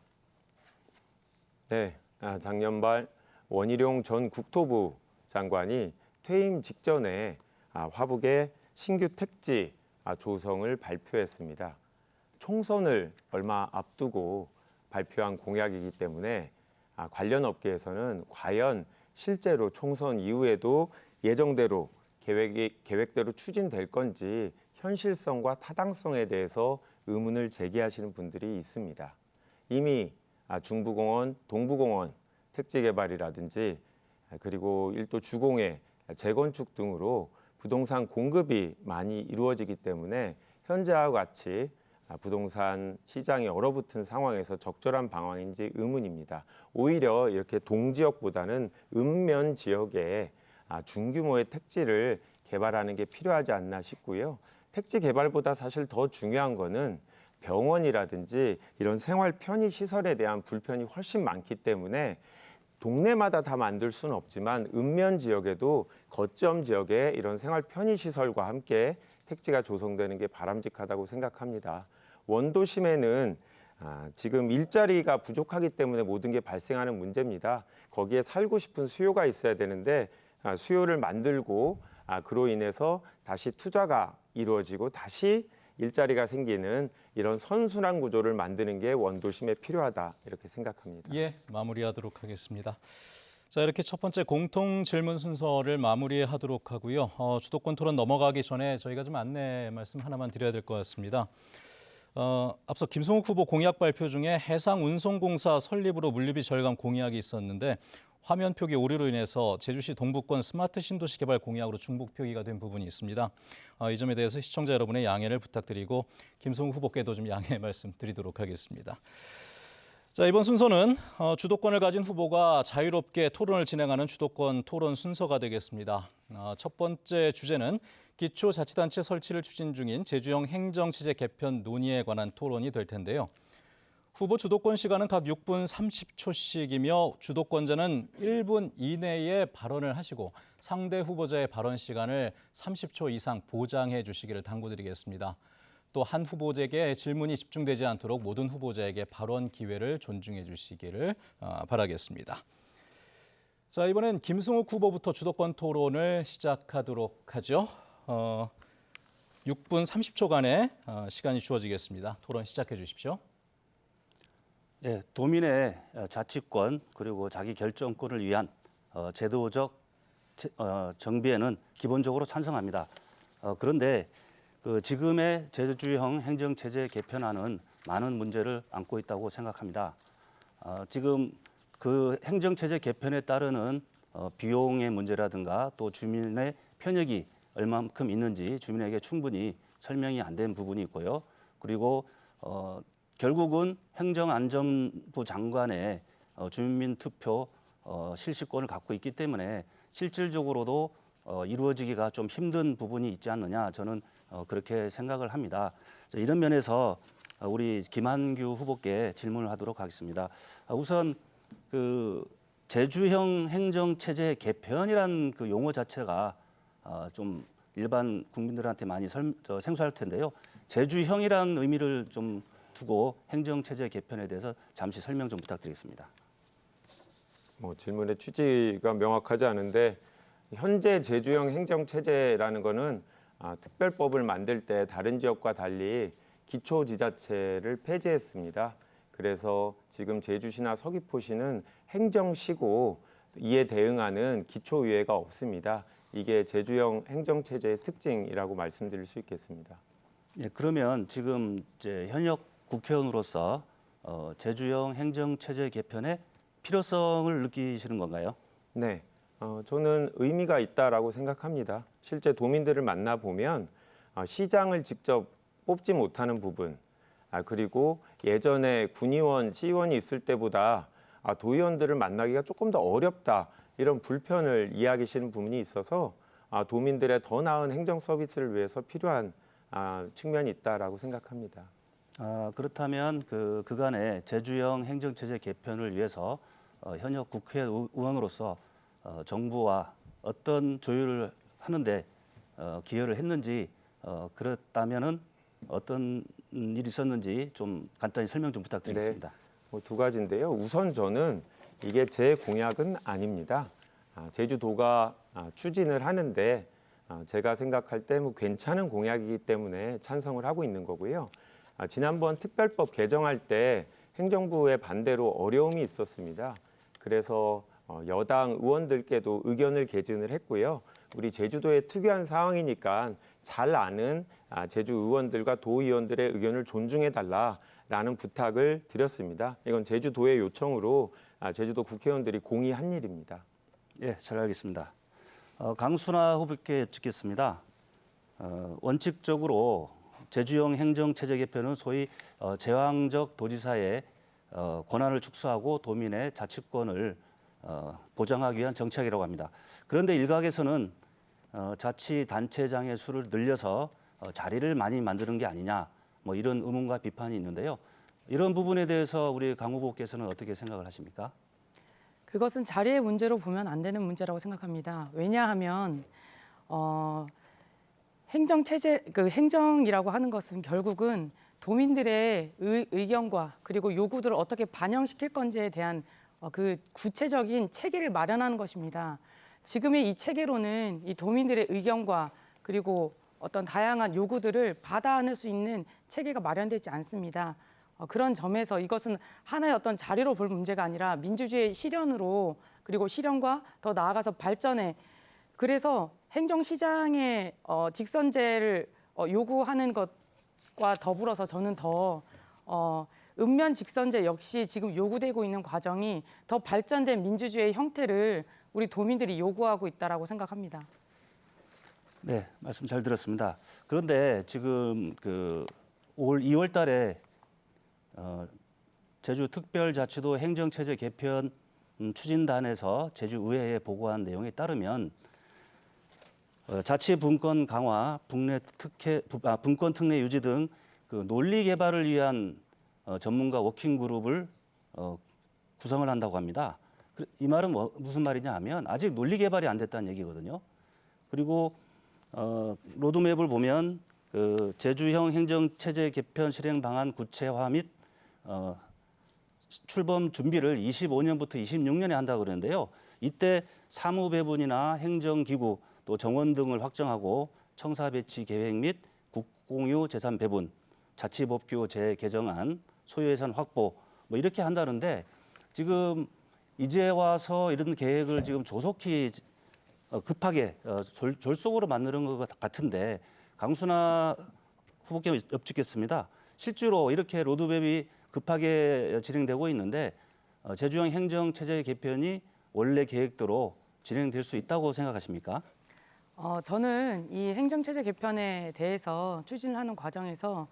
네, 작년 말 원희룡 전 국토부 장관이 퇴임 직전에 화북의 신규 택지 조성을 발표했습니다. 총선을 얼마 앞두고 발표한 공약이기 때문에 관련 업계에서는 과연 실제로 총선 이후에도 예정대로 계획대로 추진될 건지 현실성과 타당성에 대해서 의문을 제기하시는 분들이 있습니다. 이미 중부공원, 동부공원 택지 개발이라든지 그리고 일도 주공의 재건축 등으로 부동산 공급이 많이 이루어지기 때문에 현재와 같이 부동산 시장이 얼어붙은 상황에서 적절한 방안인지 의문입니다. 오히려 이렇게 동지역보다는 읍면 지역에 중규모의 택지를 개발하는 게 필요하지 않나 싶고요. 택지 개발보다 사실 더 중요한 거는 병원이라든지 이런 생활 편의 시설에 대한 불편이 훨씬 많기 때문에 동네마다 다 만들 수는 없지만 읍면 지역에도 거점 지역에 이런 생활 편의 시설과 함께 택지가 조성되는 게 바람직하다고 생각합니다. 원도심에는 지금 일자리가 부족하기 때문에 모든 게 발생하는 문제입니다. 거기에 살고 싶은 수요가 있어야 되는데 수요를 만들고 그로 인해서 다시 투자가 이루어지고 다시 일자리가 생기는 이런 선순환 구조를 만드는 게 원도심에 필요하다 이렇게 생각합니다. 예, 마무리하도록 하겠습니다. 자, 이렇게 첫 번째 공통 질문 순서를 마무리하도록 하고요. 주도권 토론 넘어가기 전에 저희가 좀 안내 말씀 하나만 드려야 될 것 같습니다. 앞서 김승욱 후보 공약 발표 중에 해상운송공사 설립으로 물류비 절감 공약이 있었는데 화면 표기 오류로 인해서 제주시 동부권 스마트 신도시 개발 공약으로 중복 표기가 된 부분이 있습니다. 이 점에 대해서 시청자 여러분의 양해를 부탁드리고 김승욱 후보께도 좀 양해 말씀드리도록 하겠습니다. 자, 이번 순서는 주도권을 가진 후보가 자유롭게 토론을 진행하는 주도권 토론 순서가 되겠습니다. 첫 번째 주제는 기초자치단체 설치를 추진 중인 제주형 행정체제 개편 논의에 관한 토론이 될 텐데요. 후보 주도권 시간은 각 6분 30초씩이며 주도권자는 1분 이내에 발언을 하시고 상대 후보자의 발언 시간을 30초 이상 보장해 주시기를 당부드리겠습니다. 또 한 후보자에게 질문이 집중되지 않도록 모든 후보자에게 발언 기회를 존중해 주시기를 바라겠습니다. 자, 이번엔 김승욱 후보부터 주도권 토론을 시작하도록 하죠. 6분 30초간의 시간이 주어지겠습니다. 토론 시작해 주십시오. 예, 도민의 자치권 그리고 자기 결정권을 위한 제도적 정비에는 기본적으로 찬성합니다. 그런데 지금의 제주형 행정체제 개편안은 많은 문제를 안고 있다고 생각합니다. 지금 그 행정체제 개편에 따르는 비용의 문제라든가 또 주민의 편익이 얼마만큼 있는지 주민에게 충분히 설명이 안 된 부분이 있고요. 그리고 결국은 행정안전부 장관의 주민투표 실시권을 갖고 있기 때문에 실질적으로도 이루어지기가 좀 힘든 부분이 있지 않느냐 저는 그렇게 생각을 합니다. 이런 면에서 우리 김한규 후보께 질문을 하도록 하겠습니다. 우선 그 제주형 행정체제 개편이란 그 용어 자체가 좀 일반 국민들한테 많이 생소할 텐데요. 제주형이란 의미를 좀 두고 행정체제 개편에 대해서 잠시 설명 좀 부탁드리겠습니다. 질문의 취지가 명확하지 않은데 현재 제주형 행정체제라는 거는 특별법을 만들 때 다른 지역과 달리 기초지자체를 폐지했습니다. 그래서 지금 제주시나 서귀포시는 행정시고 이에 대응하는 기초의회가 없습니다. 이게 제주형 행정체제의 특징이라고 말씀드릴 수 있겠습니다. 예, 그러면 지금 이제 현역 국회의원으로서 제주형 행정체제 개편의 필요성을 느끼시는 건가요? 네, 저는 의미가 있다라고 생각합니다. 실제 도민들을 만나보면 시장을 직접 뽑지 못하는 부분, 그리고 예전에 군의원, 시의원이 있을 때보다 도의원들을 만나기가 조금 더 어렵다, 이런 불편을 이야기하시는 부분이 있어서 도민들의 더 나은 행정 서비스를 위해서 필요한 측면이 있다라고 생각합니다. 그렇다면 그간의 제주형 행정체제 개편을 위해서 현역 국회의원으로서 정부와 어떤 조율을 하는데 기여를 했는지 그렇다면은 어떤 일이 있었는지 좀 간단히 설명 좀 부탁드리겠습니다. 네, 두 가지인데요. 우선 저는 이게 제 공약은 아닙니다. 제주도가 추진을 하는데 제가 생각할 때 괜찮은 공약이기 때문에 찬성을 하고 있는 거고요. 지난번 특별법 개정할 때 행정부의 반대로 어려움이 있었습니다. 그래서 여당 의원들께도 의견을 개진을 했고요. 우리 제주도의 특유한 상황이니까 잘 아는 제주 의원들과 도의원들의 의견을 존중해 달라라는 부탁을 드렸습니다. 이건 제주도의 요청으로 제주도 국회의원들이 공의한 일입니다. 예, 잘 알겠습니다. 강순하 후보께 여쭙겠습니다. 원칙적으로 제주형 행정체제 개편은 소위 제왕적 도지사의 권한을 축소하고 도민의 자치권을 보장하기 위한 정책이라고 합니다. 그런데 일각에서는 자치단체장의 수를 늘려서 자리를 많이 만드는 게 아니냐, 뭐 이런 의문과 비판이 있는데요. 이런 부분에 대해서 우리 강 후보께서는 어떻게 생각을 하십니까? 그것은 자리의 문제로 보면 안 되는 문제라고 생각합니다. 왜냐하면 행정체제, 행정이라고 하는 것은 결국은 도민들의 의견과 그리고 요구들을 어떻게 반영시킬 건지에 대한 그 구체적인 체계를 마련하는 것입니다. 지금의 이 체계로는 이 도민들의 의견과 그리고 어떤 다양한 요구들을 받아 안을 수 있는 체계가 마련되지 않습니다. 그런 점에서 이것은 하나의 어떤 자리로 볼 문제가 아니라 민주주의의 실현으로 그리고 실현과 더 나아가서 발전에 그래서 행정시장의 직선제를 요구하는 것과 더불어서 저는 더 읍면 직선제 역시 지금 요구되고 있는 과정이 더 발전된 민주주의의 형태를 우리 도민들이 요구하고 있다라고 생각합니다. 네, 말씀 잘 들었습니다. 그런데 지금 올 2월 달에 제주특별자치도 행정체제 개편 추진단에서 제주의회에 보고한 내용에 따르면 자치분권 강화, 분권 특례 유지 등 논리 개발을 위한 전문가 워킹 그룹을 구성을 한다고 합니다. 이 말은 무슨 말이냐 하면 아직 논리 개발이 안 됐다는 얘기거든요. 그리고 로드맵을 보면 제주형 행정체제 개편 실행 방안 구체화 및 출범 준비를 25년부터 26년에 한다고 그러는데요. 이때 사무 배분이나 행정기구 또 정원 등을 확정하고 청사 배치 계획 및 국공유 재산 배분, 자치법규 재개정안, 소유예산 확보 뭐 이렇게 한다는데 지금 이제 와서 이런 계획을 지금 조속히 급하게 졸속으로 만드는 것 같은데 강순하 후보께 여쭙겠습니다. 실제로 이렇게 로드맵이 급하게 진행되고 있는데 제주형 행정체제 개편이 원래 계획대로 진행될 수 있다고 생각하십니까? 저는 이 행정체제 개편에 대해서 추진하는 과정에서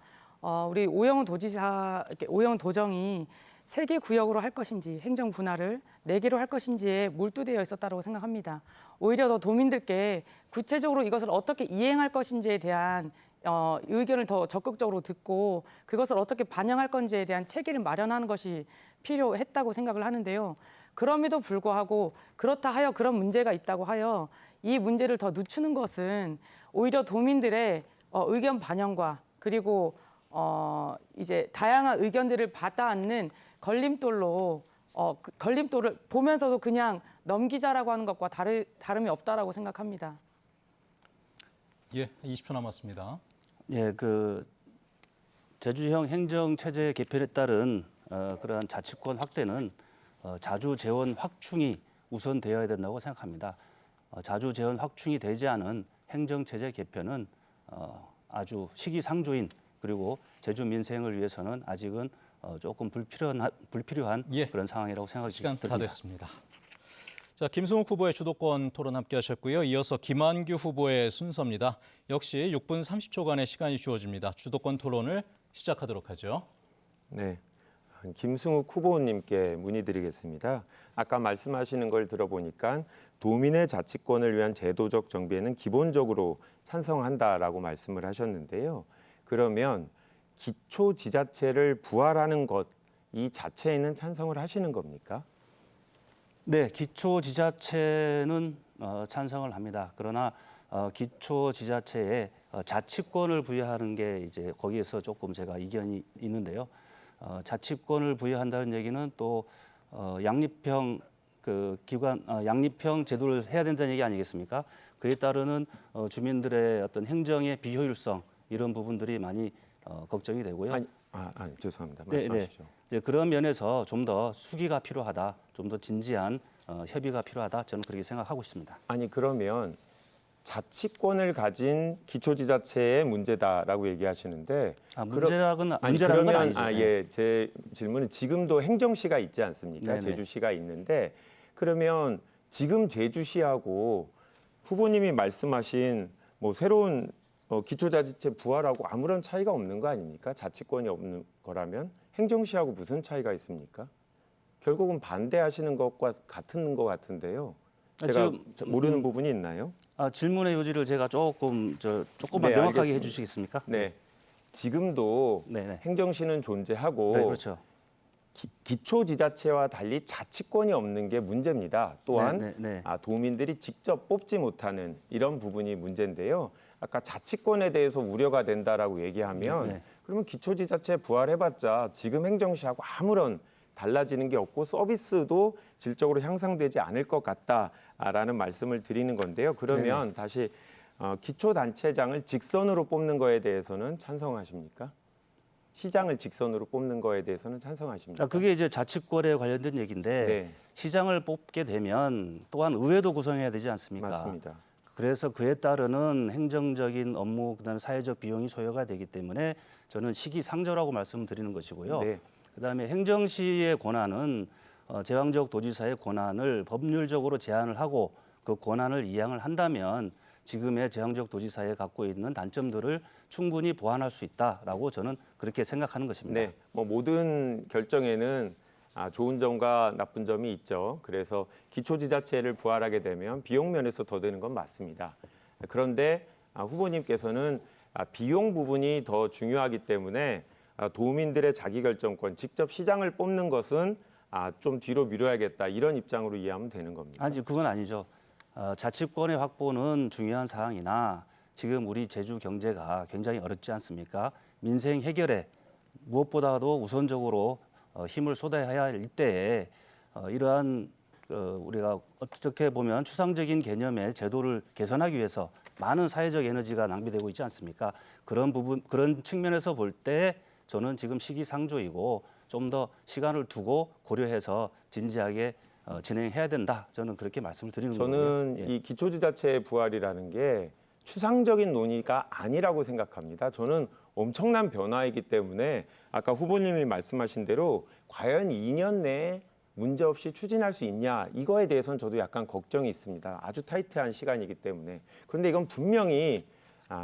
우리 오영훈 도정이 3개 구역으로 할 것인지 행정 분할을 4개로 할 것인지에 몰두되어 있었다고 생각합니다. 오히려 더 도민들께 구체적으로 이것을 어떻게 이행할 것인지에 대한 의견을 더 적극적으로 듣고 그것을 어떻게 반영할 건지에 대한 체계를 마련하는 것이 필요했다고 생각을 하는데요. 그럼에도 불구하고 그렇다 하여 그런 문제가 있다고 하여 이 문제를 더 늦추는 것은 오히려 도민들의 의견 반영과 그리고 이제 다양한 의견들을 받아 안는 걸림돌로 걸림돌을 보면서도 그냥 넘기자라고 하는 것과 다름이 없다라고 생각합니다. 예, 20초 남았습니다. 예, 제주형 행정체제 개편에 따른 그러한 자치권 확대는 자주 재원 확충이 우선되어야 된다고 생각합니다. 자주 재원 확충이 되지 않은 행정체제 개편은 아주 시기상조인 그리고 제주 민생을 위해서는 아직은 조금 불필요한 예. 그런 상황이라고 생각이 시간 듭니다. 다 됐습니다. 자, 김승욱 후보의 주도권 토론 함께 하셨고요. 이어서 김한규 후보의 순서입니다. 역시 6분 30초간의 시간이 주어집니다. 주도권 토론을 시작하도록 하죠. 네, 김승욱 후보님께 문의드리겠습니다. 아까 말씀하시는 걸 들어보니까 도민의 자치권을 위한 제도적 정비에는 기본적으로 찬성한다라고 말씀을 하셨는데요. 그러면 기초지자체를 부활하는 것 이 자체에는 찬성을 하시는 겁니까? 네, 기초지자체는 찬성을 합니다. 그러나 기초지자체에 자치권을 부여하는 게 이제 거기에서 조금 제가 이견이 있는데요. 자치권을 부여한다는 얘기는 또 양립형 양립형 제도를 해야 된다는 얘기 아니겠습니까? 그에 따르는 주민들의 어떤 행정의 비효율성 이런 부분들이 많이 걱정이 되고요. 아니 죄송합니다. 네, 말씀하시죠. 네. 그런 면에서 좀 더 수기가 필요하다, 좀 더 진지한 협의가 필요하다. 저는 그렇게 생각하고 있습니다. 아니 그러면 자치권을 가진 기초지자체의 문제다라고 얘기하시는데 문제라고는 건 그러면 아니죠. 예, 제 질문은 지금도 행정시가 있지 않습니까? 네네. 제주시가 있는데 그러면 지금 제주시하고 후보님이 말씀하신 뭐 새로운 기초자치체 부활하고 아무런 차이가 없는 거 아닙니까? 자치권이 없는 거라면 행정시하고 무슨 차이가 있습니까? 결국은 반대하시는 것과 같은 것 같은데요. 제가 모르는 부분이 있나요? 질문의 요지를 제가 조금만 네, 명확하게 알겠습니다. 해주시겠습니까? 네, 지금도 네. 행정시는 존재하고 네, 그렇죠. 기초지자체와 달리 자치권이 없는 게 문제입니다. 또한 네. 도민들이 직접 뽑지 못하는 이런 부분이 문제인데요. 아까 자치권에 대해서 우려가 된다라고 얘기하면 네. 그러면 기초지자체 부활해봤자 지금 행정시하고 아무런 달라지는 게 없고 서비스도 질적으로 향상되지 않을 것 같다라는 말씀을 드리는 건데요. 그러면 다시 기초단체장을 직선으로 뽑는 거에 대해서는 찬성하십니까? 시장을 직선으로 뽑는 거에 대해서는 찬성하십니까? 그게 이제 자치권에 관련된 얘기인데 네. 시장을 뽑게 되면 또한 의회도 구성해야 되지 않습니까? 맞습니다. 그래서 그에 따르는 행정적인 업무 그다음에 사회적 비용이 소요가 되기 때문에 저는 시기상조라고 말씀드리는 것이고요. 네. 그다음에 행정시의 권한은 제왕적 도지사의 권한을 법률적으로 제한을 하고 그 권한을 이양을 한다면 지금의 제왕적 도지사에 갖고 있는 단점들을 충분히 보완할 수 있다라고 저는 그렇게 생각하는 것입니다. 네, 뭐 모든 결정에는 좋은 점과 나쁜 점이 있죠. 그래서 기초지자체를 부활하게 되면 비용 면에서 더 드는 건 맞습니다. 그런데 후보님께서는 비용 부분이 더 중요하기 때문에 도민들의 자기결정권, 직접 시장을 뽑는 것은 좀 뒤로 미뤄야겠다 이런 입장으로 이해하면 되는 겁니다. 아니 그건 아니죠. 자치권의 확보는 중요한 사항이나 지금 우리 제주 경제가 굉장히 어렵지 않습니까? 민생 해결에 무엇보다도 우선적으로 힘을 쏟아야 할 때에 이러한 우리가 어떻게 보면 추상적인 개념의 제도를 개선하기 위해서 많은 사회적 에너지가 낭비되고 있지 않습니까? 그런 측면에서 볼 때 저는 지금 시기상조이고 좀 더 시간을 두고 고려해서 진지하게 진행해야 된다. 저는 그렇게 말씀을 드리는 거고요. 저는 예. 이 기초지자체 부활이라는 게 추상적인 논의가 아니라고 생각합니다. 저는 엄청난 변화이기 때문에 아까 후보님이 말씀하신 대로 과연 2년 내에 문제없이 추진할 수 있냐 이거에 대해서는 저도 약간 걱정이 있습니다. 아주 타이트한 시간이기 때문에. 그런데 이건 분명히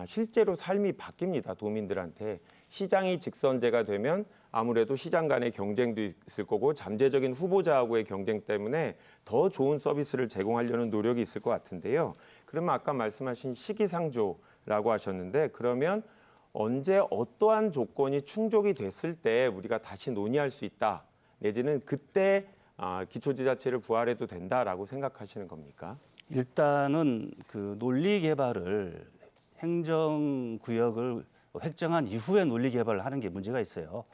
실제로 삶이 바뀝니다. 도민들한테. 시장이 직선제가 되면 아무래도 시장 간의 경쟁도 있을 거고 잠재적인 후보자하고의 경쟁 때문에 더 좋은 서비스를 제공하려는 노력이 있을 것 같은데요. 그러면 아까 말씀하신 시기상조라고 하셨는데 그러면 언제 어떠한 조건이 충족이 됐을 때 우리가 다시 논의할 수 있다. 내지는 그때 기초지자체를 부활해도 된다라고 생각하시는 겁니까? 일단은 그 논리 개발을 행정구역을 획정한 이후에 논리 개발을 하는 게 문제가 있어요.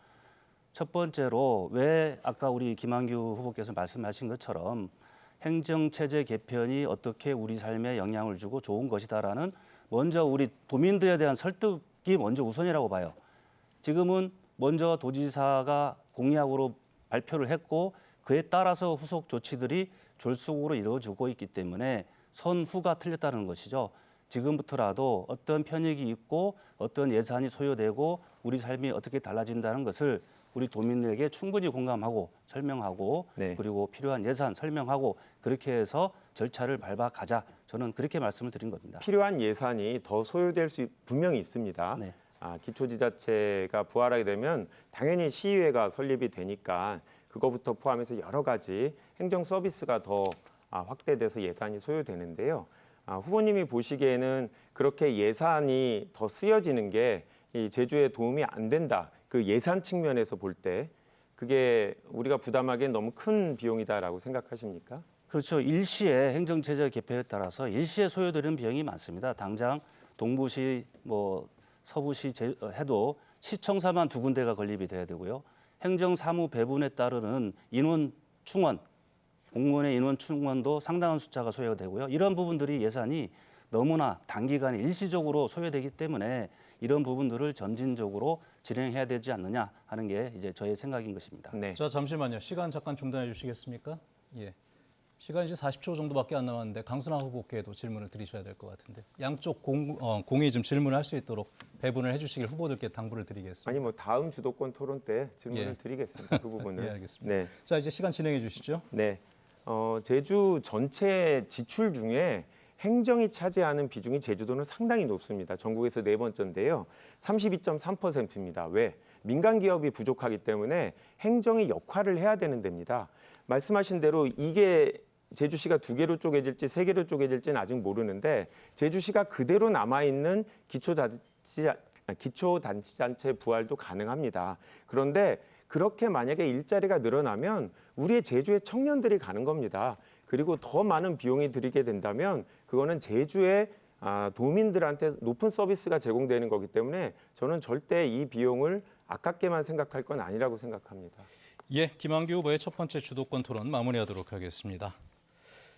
첫 번째로 왜 아까 우리 김한규 후보께서 말씀하신 것처럼 행정체제 개편이 어떻게 우리 삶에 영향을 주고 좋은 것이다라는 먼저 우리 도민들에 대한 설득이 먼저 우선이라고 봐요. 지금은 먼저 도지사가 공약으로 발표를 했고 그에 따라서 후속 조치들이 졸속으로 이루어지고 있기 때문에 선후가 틀렸다는 것이죠. 지금부터라도 어떤 편익이 있고 어떤 예산이 소요되고 우리 삶이 어떻게 달라진다는 것을 우리 도민에게 충분히 공감하고 설명하고 네. 그리고 필요한 예산 설명하고 그렇게 해서 절차를 밟아가자. 저는 그렇게 말씀을 드린 겁니다. 필요한 예산이 더 소요될 수 분명히 있습니다. 네. 기초지자체가 부활하게 되면 당연히 시의회가 설립이 되니까 그거부터 포함해서 여러 가지 행정 서비스가 더 확대돼서 예산이 소요되는데요. 후보님이 보시기에는 그렇게 예산이 더 쓰여지는 게 이 제주에 도움이 안 된다. 그 예산 측면에서 볼 때 그게 우리가 부담하기엔 너무 큰 비용이다라고 생각하십니까? 그렇죠. 일시에 행정체제 개편에 따라서 일시에 소요되는 비용이 많습니다. 당장 동부시, 서부시 해도 시청사만 2군데가 건립이 돼야 되고요. 행정사무 배분에 따르는 인원 충원, 공무원의 인원 충원도 상당한 숫자가 소요가 되고요. 이런 부분들이 예산이 너무나 단기간에 일시적으로 소요되기 때문에 이런 부분들을 점진적으로 진행해야 되지 않느냐 하는 게 이제 저의 생각인 것입니다. 네. 자, 잠시만요. 시간 잠깐 중단해 주시겠습니까? 예. 시간이 이제 40초 정도밖에 안 남았는데 강순하 후보께도 질문을 드리셔야 될 것 같은데 양쪽 공이 좀 질문을 할 수 있도록 배분을 해주시길 후보들께 당부를 드리겠습니다. 아니 뭐 다음 주도권 토론 때 질문을 예. 드리겠습니다. 그 부분은. 예, 알겠습니다. 네. 자, 이제 시간 진행해 주시죠. 네. 제주 전체 지출 중에 행정이 차지하는 비중이 제주도는 상당히 높습니다. 전국에서 네 번째인데요. 32.3%입니다. 왜? 민간 기업이 부족하기 때문에 행정이 역할을 해야 되는 데입니다. 말씀하신 대로 이게 제주시가 2개로 쪼개질지 3개로 쪼개질지는 아직 모르는데 제주시가 그대로 남아있는 기초단체장체 부활도 가능합니다. 그런데 그렇게 만약에 일자리가 늘어나면 우리의 제주의 청년들이 가는 겁니다. 그리고 더 많은 비용이 들이게 된다면 그거는 제주의 도민들한테 높은 서비스가 제공되는 거기 때문에 저는 절대 이 비용을 아깝게만 생각할 건 아니라고 생각합니다. 예, 김한규 후보의 첫 번째 주도권 토론 마무리하도록 하겠습니다.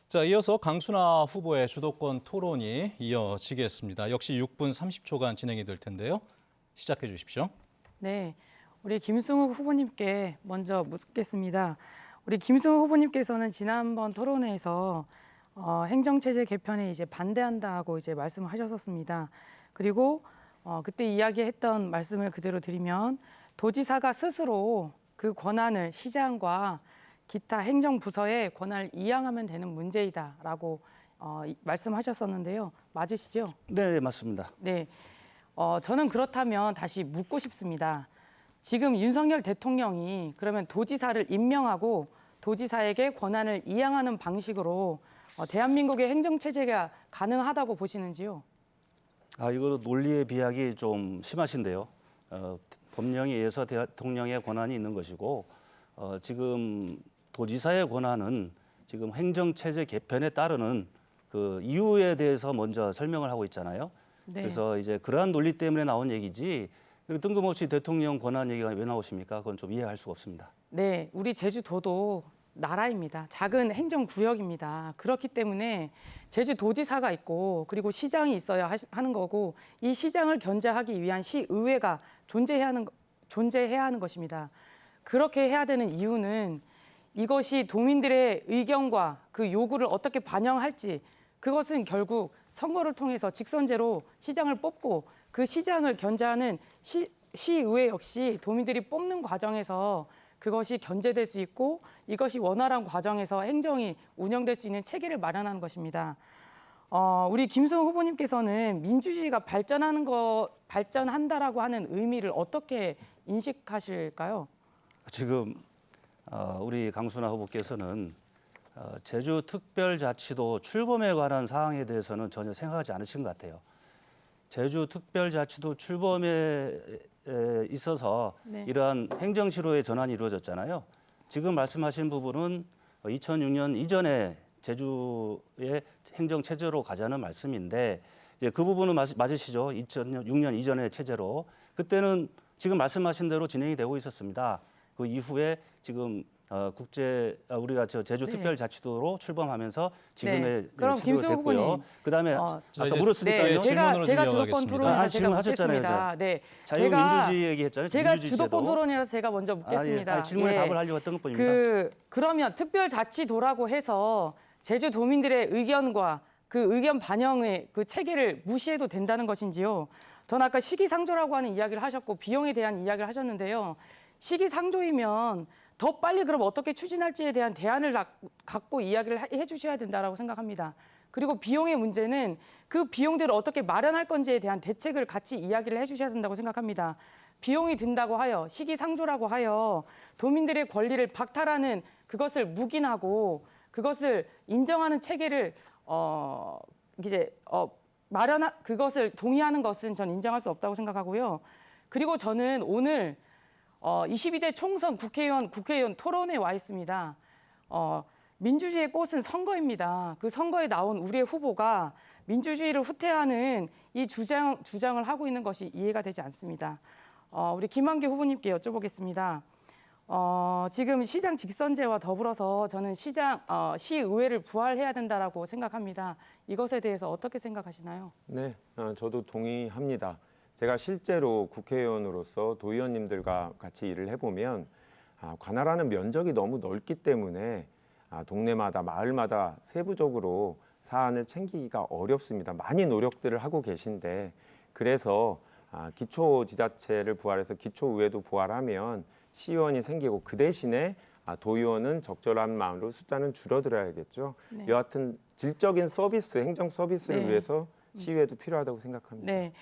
자, 이어서 강순하 후보의 주도권 토론이 이어지겠습니다. 역시 6분 30초간 진행이 될 텐데요. 시작해 주십시오. 네, 우리 김승우 후보님께 먼저 묻겠습니다. 우리 김승우 후보님께서는 지난번 토론회에서 행정체제 개편에 이제 반대한다고 이제 말씀하셨었습니다. 그리고 그때 이야기했던 말씀을 그대로 드리면 도지사가 스스로 그 권한을 시장과 기타 행정부서의 권한을 이양하면 되는 문제이다라고 말씀하셨었는데요. 맞으시죠? 네, 맞습니다. 네, 저는 그렇다면 다시 묻고 싶습니다. 지금 윤석열 대통령이 그러면 도지사를 임명하고 도지사에게 권한을 이양하는 방식으로 대한민국의 행정체제가 가능하다고 보시는지요? 이거 논리의 비약이 좀 심하신데요. 법령에 의해서 대통령의 권한이 있는 것이고 지금 도지사의 권한은 지금 행정체제 개편에 따르는 그 이유에 대해서 먼저 설명을 하고 있잖아요. 네. 그래서 이제 그러한 논리 때문에 나온 얘기지 뜬금없이 대통령 권한 얘기가 왜 나오십니까? 그건 좀 이해할 수가 없습니다. 네, 우리 제주도도 나라입니다. 작은 행정구역입니다. 그렇기 때문에 제주도지사가 있고 그리고 시장이 있어야 하는 거고 이 시장을 견제하기 위한 시의회가 존재해야 하는 것입니다. 그렇게 해야 되는 이유는 이것이 도민들의 의견과 그 요구를 어떻게 반영할지 그것은 결국 선거를 통해서 직선제로 시장을 뽑고 그 시장을 견제하는 시의회 역시 도민들이 뽑는 과정에서 그것이 견제될 수 있고 이것이 원활한 과정에서 행정이 운영될 수 있는 체계를 마련하는 것입니다. 우리 김승우 후보님께서는 민주주의가 발전한다라고 하는 의미를 어떻게 인식하실까요? 지금 우리 강순하 후보께서는 제주특별자치도 출범에 관한 사항에 대해서는 전혀 생각하지 않으신 것 같아요. 제주특별자치도 출범에 있어서 네. 이러한 행정시로의 전환이 이루어졌잖아요. 지금 말씀하신 부분은 2006년 이전에 제주의 행정체제로 가자는 말씀인데 이제 그 부분은 맞으시죠? 2006년 이전의 체제로. 그때는 지금 말씀하신 대로 진행이 되고 있었습니다. 그 이후에 지금 우리가 제주특별자치도로 출범하면서 지금의 네. 그럼 체제로 김승우 됐고요. 후보님. 그다음에 아까 물었으니까요. 네, 질문으로 제가 좀 주도권 이어가겠습니다. 토론에서 제가 질문하셨잖아요, 묻겠습니다. 네, 자유민주주의 얘기했잖아요. 제가 민주주의 주도권 제도. 토론이라서 제가 먼저 묻겠습니다. 질문에 예. 답을 하려고 했던 것뿐입니다. 그러면 특별자치도라고 해서 제주 도민들의 의견과 그 의견 반영의 그 체계를 무시해도 된다는 것인지요? 전 아까 시기상조라고 하는 이야기를 하셨고 비용에 대한 이야기를 하셨는데요. 시기상조이면 더 빨리 그럼 어떻게 추진할지에 대한 대안을 갖고 이야기를 해주셔야 된다라고 생각합니다. 그리고 비용의 문제는 그 비용들을 어떻게 마련할 건지에 대한 대책을 같이 이야기를 해주셔야 된다고 생각합니다. 비용이 든다고 하여 시기상조라고 하여 도민들의 권리를 박탈하는 그것을 묵인하고 그것을 인정하는 체계를 그것을 동의하는 것은 전 인정할 수 없다고 생각하고요. 그리고 저는 오늘 22대 총선 국회의원 토론에 와 있습니다. 민주주의의 꽃은 선거입니다. 그 선거에 나온 우리의 후보가 민주주의를 후퇴하는 이 주장을 하고 있는 것이 이해가 되지 않습니다. 우리 김한규 후보님께 여쭤보겠습니다. 지금 시장 직선제와 더불어서 저는 시의회를 부활해야 된다라고 생각합니다. 이것에 대해서 어떻게 생각하시나요? 네, 저도 동의합니다. 제가 실제로 국회의원으로서 도의원님들과 같이 일을 해보면 관할하는 면적이 너무 넓기 때문에 동네마다 마을마다 세부적으로 사안을 챙기기가 어렵습니다. 많이 노력들을 하고 계신데 그래서 기초지자체를 부활해서 기초의회도 부활하면 시의원이 생기고 그 대신에 도의원은 적절한 마음으로 숫자는 줄어들어야겠죠. 네. 여하튼 질적인 서비스, 행정 서비스를 네. 위해서 시의회도 필요하다고 생각합니다. 네,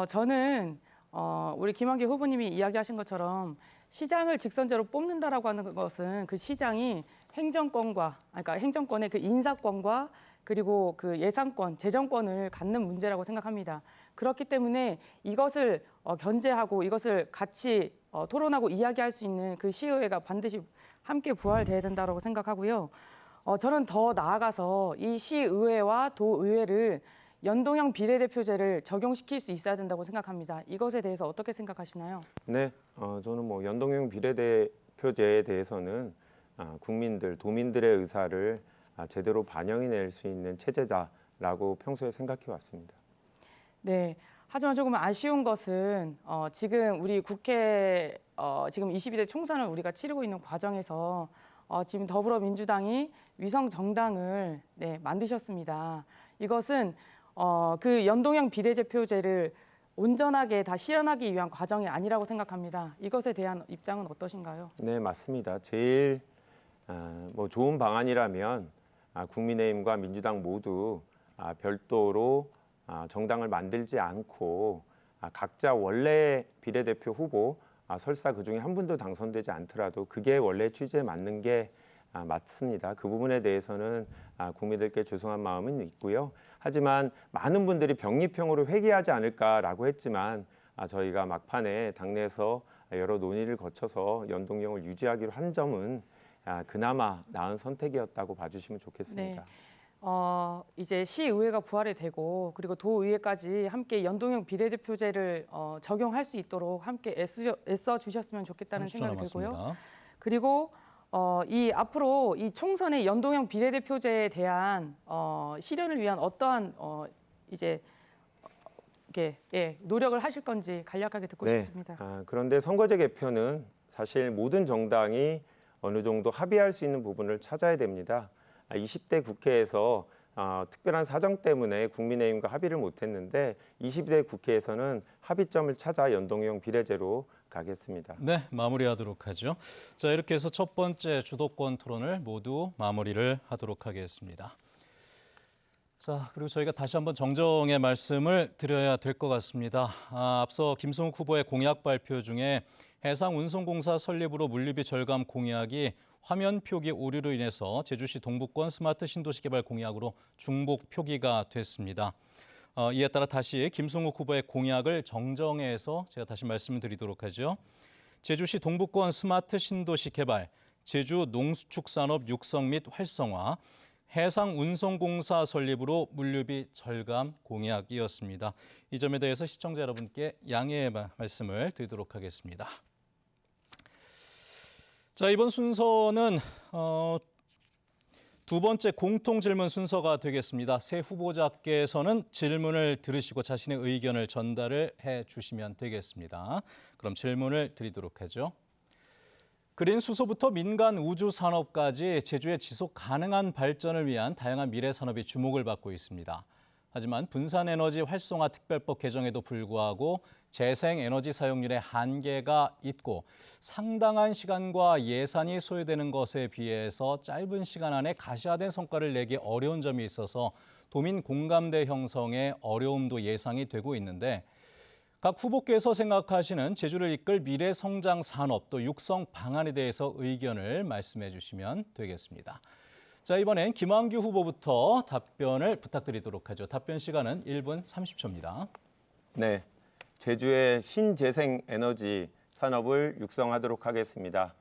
저는 우리 김한기 후보님이 이야기하신 것처럼 시장을 직선제로 뽑는다라고 하는 것은 그 시장이 행정권과, 그러니까 행정권의 그 인사권과 그리고 그 예산권, 재정권을 갖는 문제라고 생각합니다. 그렇기 때문에 이것을 견제하고 이것을 같이 토론하고 이야기할 수 있는 그 시의회가 반드시 함께 부활돼야 된다고 생각하고요. 저는 더 나아가서 이 시의회와 도의회를 연동형 비례대표제를 적용시킬 수 있어야 된다고 생각합니다. 이것에 대해서 어떻게 생각하시나요? 네, 저는 뭐 연동형 비례대표제에 대해서는 국민들, 도민들의 의사를 제대로 반영해낼 수 있는 체제다라고 평소에 생각해 왔습니다. 네. 하지만 조금 아쉬운 것은 지금 우리 국회 지금 22대 총선을 우리가 치르고 있는 과정에서 지금 더불어민주당이 위성 정당을 만드셨습니다. 이것은 그 연동형 비례대표제를 온전하게 다 실현하기 위한 과정이 아니라고 생각합니다. 이것에 대한 입장은 어떠신가요? 네, 맞습니다. 제일 뭐 좋은 방안이라면 국민의힘과 민주당 모두 별도로 정당을 만들지 않고 각자 원래 비례대표 후보 설사 그중에 한 분도 당선되지 않더라도 그게 원래 취지에 맞는 게 맞습니다. 그 부분에 대해서는 국민들께 죄송한 마음은 있고요. 하지만 많은 분들이 병립형으로 회귀하지 않을까라고 했지만 저희가 막판에 당내에서 여러 논의를 거쳐서 연동형을 유지하기로 한 점은 그나마 나은 선택이었다고 봐주시면 좋겠습니다. 네. 이제 시의회가 부활이 되고 그리고 도의회까지 함께 연동형 비례대표제를 적용할 수 있도록 함께 애써 주셨으면 좋겠다는 30초 생각이 들고요. 남았습니다. 그리고 이 앞으로 이 총선의 연동형 비례대표제에 대한 실현을 위한 어떠한 이제 이렇게 노력을 하실 건지 간략하게 듣고 싶습니다. 그런데 선거제 개편은 사실 모든 정당이 어느 정도 합의할 수 있는 부분을 찾아야 됩니다. 20대 국회에서 특별한 사정 때문에 국민의힘과 합의를 못했는데 22대 국회에서는 합의점을 찾아 연동형 비례제로 가겠습니다. 네, 마무리하도록 하죠. 자, 이렇게 해서 첫 번째 주도권 토론을 모두 마무리를 하도록 하겠습니다. 자, 그리고 저희가 다시 한번 정정의 말씀을 드려야 될 것 같습니다. 앞서 김성욱 후보의 공약 발표 중에 해상운송공사 설립으로 물류비 절감 공약이 화면 표기 오류로 인해서 제주시 동부권 스마트 신도시 개발 공약으로 중복 표기가 됐습니다. 이에 따라 다시 김성욱 후보의 공약을 정정해서 제가 다시 말씀을 드리도록 하죠. 제주시 동부권 스마트 신도시 개발, 제주 농수축산업 육성 및 활성화, 해상운송공사 설립으로 물류비 절감 공약이었습니다. 이 점에 대해서 시청자 여러분께 양해의 말씀을 드리도록 하겠습니다. 자, 이번 순서는 두 번째 공통 질문 순서가 되겠습니다. 세 후보자께서는 질문을 들으시고 자신의 의견을 전달을 해 주시면 되겠습니다. 그럼 질문을 드리도록 하죠. 그린 수소부터 민간 우주 산업까지 제주의 지속 가능한 발전을 위한 다양한 미래 산업이 주목을 받고 있습니다. 하지만 분산에너지 활성화 특별법 개정에도 불구하고 재생에너지 사용률에 한계가 있고 상당한 시간과 예산이 소요되는 것에 비해서 짧은 시간 안에 가시화된 성과를 내기 어려운 점이 있어서 도민 공감대 형성에 어려움도 예상이 되고 있는데 각 후보께서 생각하시는 제주를 이끌 미래 성장 산업 또 육성 방안에 대해서 의견을 말씀해 주시면 되겠습니다. 자, 이번엔 김한규 후보부터 답변을 부탁드리도록 하죠. 답변 시간은 1분 30초입니다. 네, 제주의 신재생 에너지 산업을 육성하도록 하겠습니다.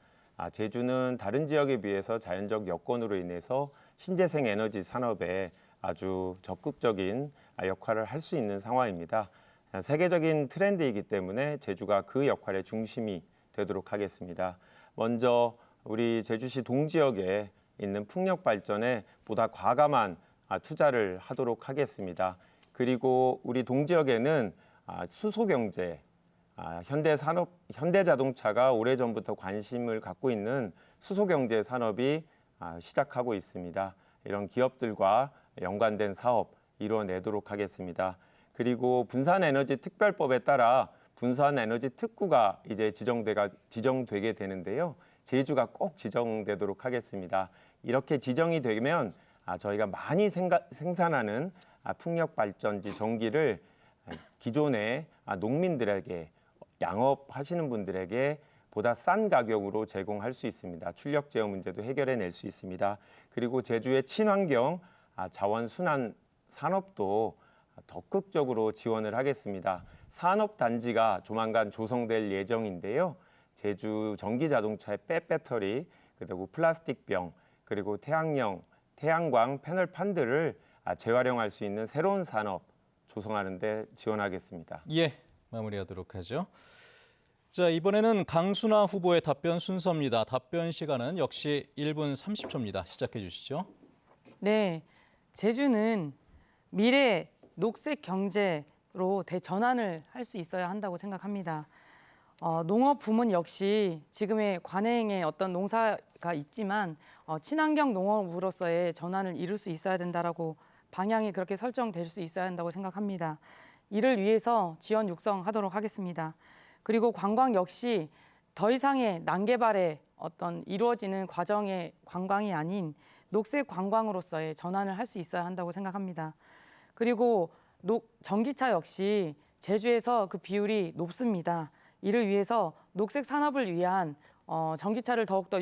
제주는 다른 지역에 비해서 자연적 여건으로 인해서 신재생 에너지 산업에 아주 적극적인 역할을 할 수 있는 상황입니다. 세계적인 트렌드이기 때문에 제주가 그 역할의 중심이 되도록 하겠습니다. 먼저 우리 제주시 동지역에 있는 풍력 발전에 보다 과감한 투자를 하도록 하겠습니다. 그리고 우리 동지역에는 수소 경제, 현대자동차가 오래전부터 관심을 갖고 있는 수소 경제 산업이 시작하고 있습니다. 이런 기업들과 연관된 사업 이루어내도록 하겠습니다. 그리고 분산에너지특별법에 따라 분산에너지특구가 이제 지정되게 되는데요. 제주가 꼭 지정되도록 하겠습니다. 이렇게 지정이 되면 저희가 많이 생산하는 풍력발전지 전기를 기존의 농민들에게 양업하시는 분들에게 보다 싼 가격으로 제공할 수 있습니다. 출력 제어 문제도 해결해낼 수 있습니다. 그리고 제주의 친환경 자원 순환 산업도 적극적으로 지원을 하겠습니다. 산업단지가 조만간 조성될 예정인데요. 제주 전기자동차의 빼배터리, 그리고 플라스틱병, 그리고 태양광 패널판들을 재활용할 수 있는 새로운 산업 조성하는 데 지원하겠습니다. 예, 마무리하도록 하죠. 자, 이번에는 강순아 후보의 답변 순서입니다. 답변 시간은 역시 1분 30초입니다. 시작해 주시죠. 네, 제주는 미래 녹색 경제로 대전환을 할 수 있어야 한다고 생각합니다. 농업 부문 역시 지금의 관행의 어떤 농사가 있지만 친환경 농업으로서의 전환을 이룰 수 있어야 된다라고 방향이 그렇게 설정될 수 있어야 한다고 생각합니다. 이를 위해서 지원 육성하도록 하겠습니다. 그리고 관광 역시 더 이상의 난개발의 어떤 이루어지는 과정의 관광이 아닌 녹색 관광으로서의 전환을 할 수 있어야 한다고 생각합니다. 그리고 전기차 역시 제주에서 그 비율이 높습니다. 이를 위해서 녹색 산업을 위한 전기차를 더욱더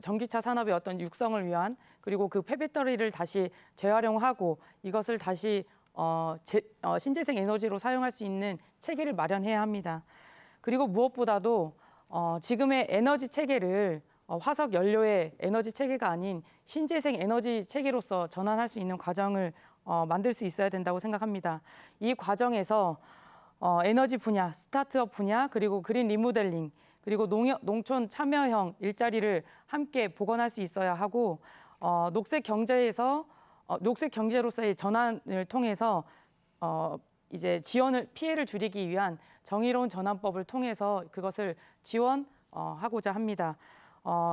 전기차 산업의 어떤 육성을 위한 그리고 그 폐배터리를 다시 재활용하고 이것을 다시 신재생 에너지로 사용할 수 있는 체계를 마련해야 합니다. 그리고 무엇보다도 지금의 에너지 체계를 화석 연료의 에너지 체계가 아닌 신재생 에너지 체계로서 전환할 수 있는 과정을 만들 수 있어야 된다고 생각합니다. 이 과정에서 에너지 분야, 스타트업 분야, 그리고 그린 리모델링, 그리고 농촌 참여형 일자리를 함께 복원할 수 있어야 하고 녹색 경제로서의 전환을 통해서 이제 피해를 줄이기 위한 정의로운 전환법을 통해서 그것을 지원하고자 합니다.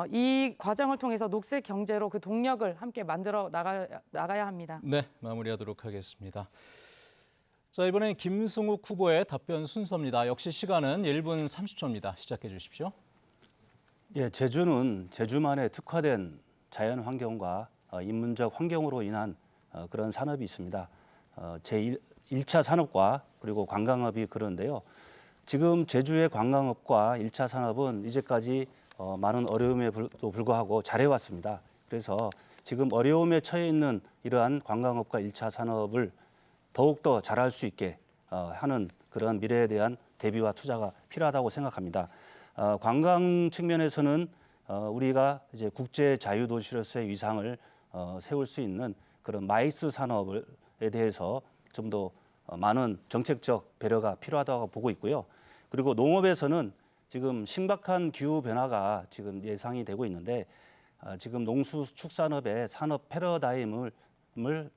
이 과정을 통해서 녹색 경제로 그 동력을 함께 만들어 나가야 합니다. 네, 마무리하도록 하겠습니다. 자, 이번엔 김승욱 후보의 답변 순서입니다. 역시 시간은 1분 30초입니다. 시작해 주십시오. 예, 제주는 제주만의 특화된 자연 환경과 인문적 환경으로 인한 그런 산업이 있습니다. 제1차 산업과 그리고 관광업이 그런데요. 지금 제주의 관광업과 1차 산업은 이제까지 많은 어려움에 불구하고 잘해왔습니다. 그래서 지금 어려움에 처해 있는 이러한 관광업과 1차 산업을 더욱더 잘할 수 있게 하는 그런 미래에 대한 대비와 투자가 필요하다고 생각합니다. 관광 측면에서는 우리가 이제 국제 자유도시로서의 위상을 세울 수 있는 그런 마이스 산업에 대해서 좀 더 많은 정책적 배려가 필요하다고 보고 있고요. 그리고 농업에서는 지금 심각한 기후 변화가 지금 예상이 되고 있는데 지금 농수축산업의 산업 패러다임을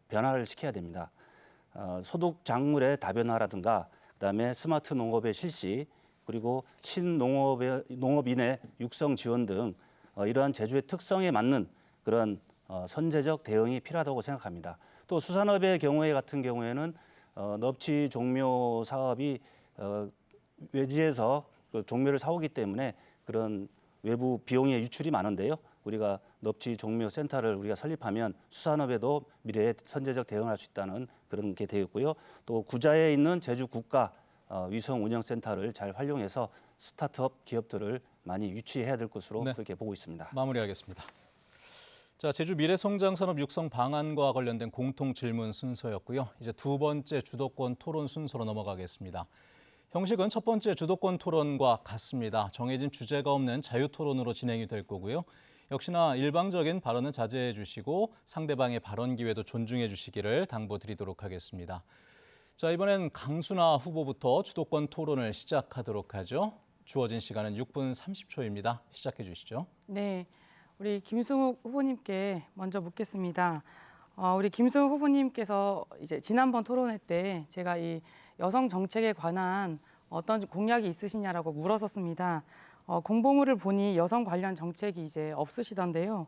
변화를 시켜야 됩니다. 소득 작물의 다변화라든가 그다음에 스마트 농업의 실시 그리고 신농업인의 육성 지원 등 이러한 제주의 특성에 맞는 그런 선제적 대응이 필요하다고 생각합니다. 또 수산업의 경우에 같은 경우에는 넙치 종묘 사업이 외지에서 그 종묘를 사오기 때문에 그런 외부 비용의 유출이 많은데요. 우리가 넙치 종묘 센터를 우리가 설립하면 수산업에도 미래에 선제적 대응할 수 있다는 그런 게 되어 있고요. 또 구자에 있는 제주 국가 위성 운영 센터를 잘 활용해서 스타트업 기업들을 많이 유치해야 될 것으로 네. 그렇게 보고 있습니다. 마무리하겠습니다. 자, 제주 미래성장산업 육성 방안과 관련된 공통 질문 순서였고요. 이제 두 번째 주도권 토론 순서로 넘어가겠습니다. 형식은 첫 번째 주도권 토론과 같습니다. 정해진 주제가 없는 자유 토론으로 진행이 될 거고요. 역시나 일방적인 발언은 자제해 주시고 상대방의 발언 기회도 존중해 주시기를 당부드리도록 하겠습니다. 자, 이번엔 강순아 후보부터 주도권 토론을 시작하도록 하죠. 주어진 시간은 6분 30초입니다. 시작해 주시죠. 네, 우리 김승욱 후보님께 먼저 묻겠습니다. 우리 김승욱 후보님께서 이제 지난번 토론회 때 제가 이 여성 정책에 관한 어떤 공약이 있으시냐라고 물었었습니다. 공보물을 보니 여성 관련 정책이 이제 없으시던데요.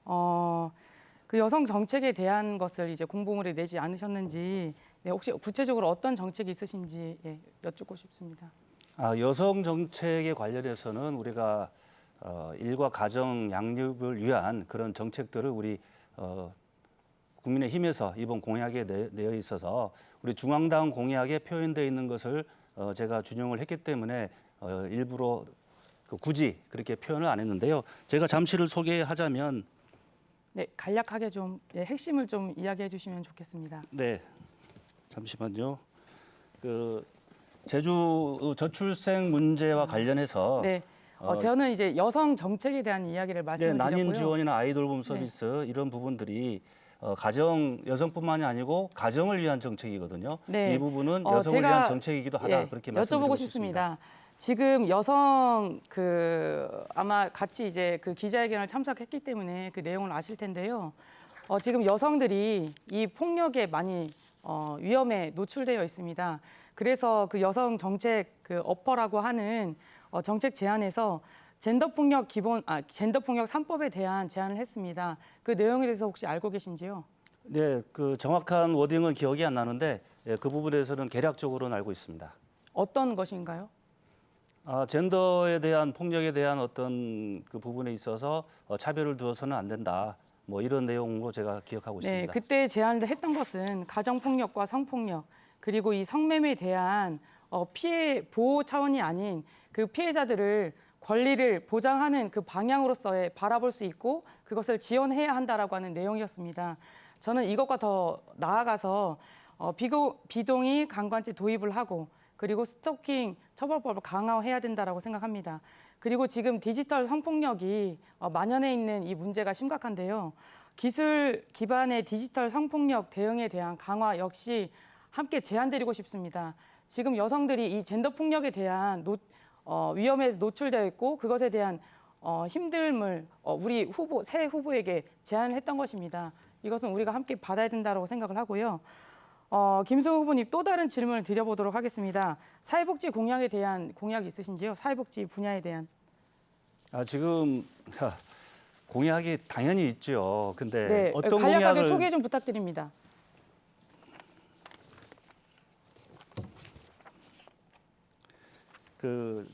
그 여성 정책에 대한 것을 이제 공보물에 내지 않으셨는지, 네, 혹시 구체적으로 어떤 정책이 있으신지 여쭙고 싶습니다. 여성 정책에 관련해서는 우리가 일과 가정 양립을 위한 그런 정책들을 우리 국민의힘에서 이번 공약에 내어 있어서 우리 중앙당 공약에 표현되어 있는 것을 제가 준용을 했기 때문에 일부러 굳이 그렇게 표현을 안 했는데요. 제가 잠시를 소개하자면 네, 간략하게 좀 핵심을 좀 이야기해 주시면 좋겠습니다. 네, 잠시만요. 제주 저출생 문제와 관련해서 네, 저는 이제 여성 정책에 대한 이야기를 말씀을 난임 드렸고요. 지원이나 아이 돌봄 서비스 이런 부분들이 가정 여성뿐만이 아니고 가정을 위한 정책이거든요. 네. 이 부분은 여성을 제가, 위한 정책이기도 하다 그렇게 말씀드리고 여쭤보고 싶습니다. 지금 여성 아마 같이 이제 그 기자회견을 참석했기 때문에 그 내용을 아실 텐데요. 지금 여성들이 이 폭력에 많이 위험에 노출되어 있습니다. 그래서 그 여성 정책 어퍼라고 하는 정책 제안에서 젠더 폭력 3법에 대한 제안을 했습니다. 그 내용에 대해서 혹시 알고 계신지요? 네, 그 정확한 워딩은 기억이 안 나는데 그 부분에서는 개략적으로는 알고 있습니다. 어떤 것인가요? 젠더에 대한 폭력에 대한 어떤 그 부분에 있어서 차별을 두어서는 안 된다. 뭐 이런 내용으로 제가 기억하고 네, 있습니다. 그때 제안을 했던 것은 가정폭력과 성폭력 그리고 이 성매매에 대한 피해 보호 차원이 아닌 그 피해자들을 권리를 보장하는 그 방향으로서의 바라볼 수 있고 그것을 지원해야 한다라고 하는 내용이었습니다. 저는 이것과 더 나아가서 비동의 강간죄 도입을 하고 그리고 스토킹 처벌법을 강화해야 된다라고 생각합니다. 그리고 지금 디지털 성폭력이 만연해 있는 이 문제가 심각한데요. 기술 기반의 디지털 성폭력 대응에 대한 강화 역시 함께 제안드리고 싶습니다. 지금 여성들이 이 젠더 폭력에 대한 위험에 노출되어 있고 그것에 대한 힘듦을 우리 새 후보에게 제안을 했던 것입니다. 이것은 우리가 함께 받아야 된다고 생각을 하고요. 김승우 후보님 또 다른 질문을 드려보도록 하겠습니다. 사회복지 공약에 대한 공약이 있으신지요? 사회복지 분야에 대한. 지금 공약이 당연히 있죠. 근데 네, 어떤 간략하게 공약을 소개 좀 부탁드립니다.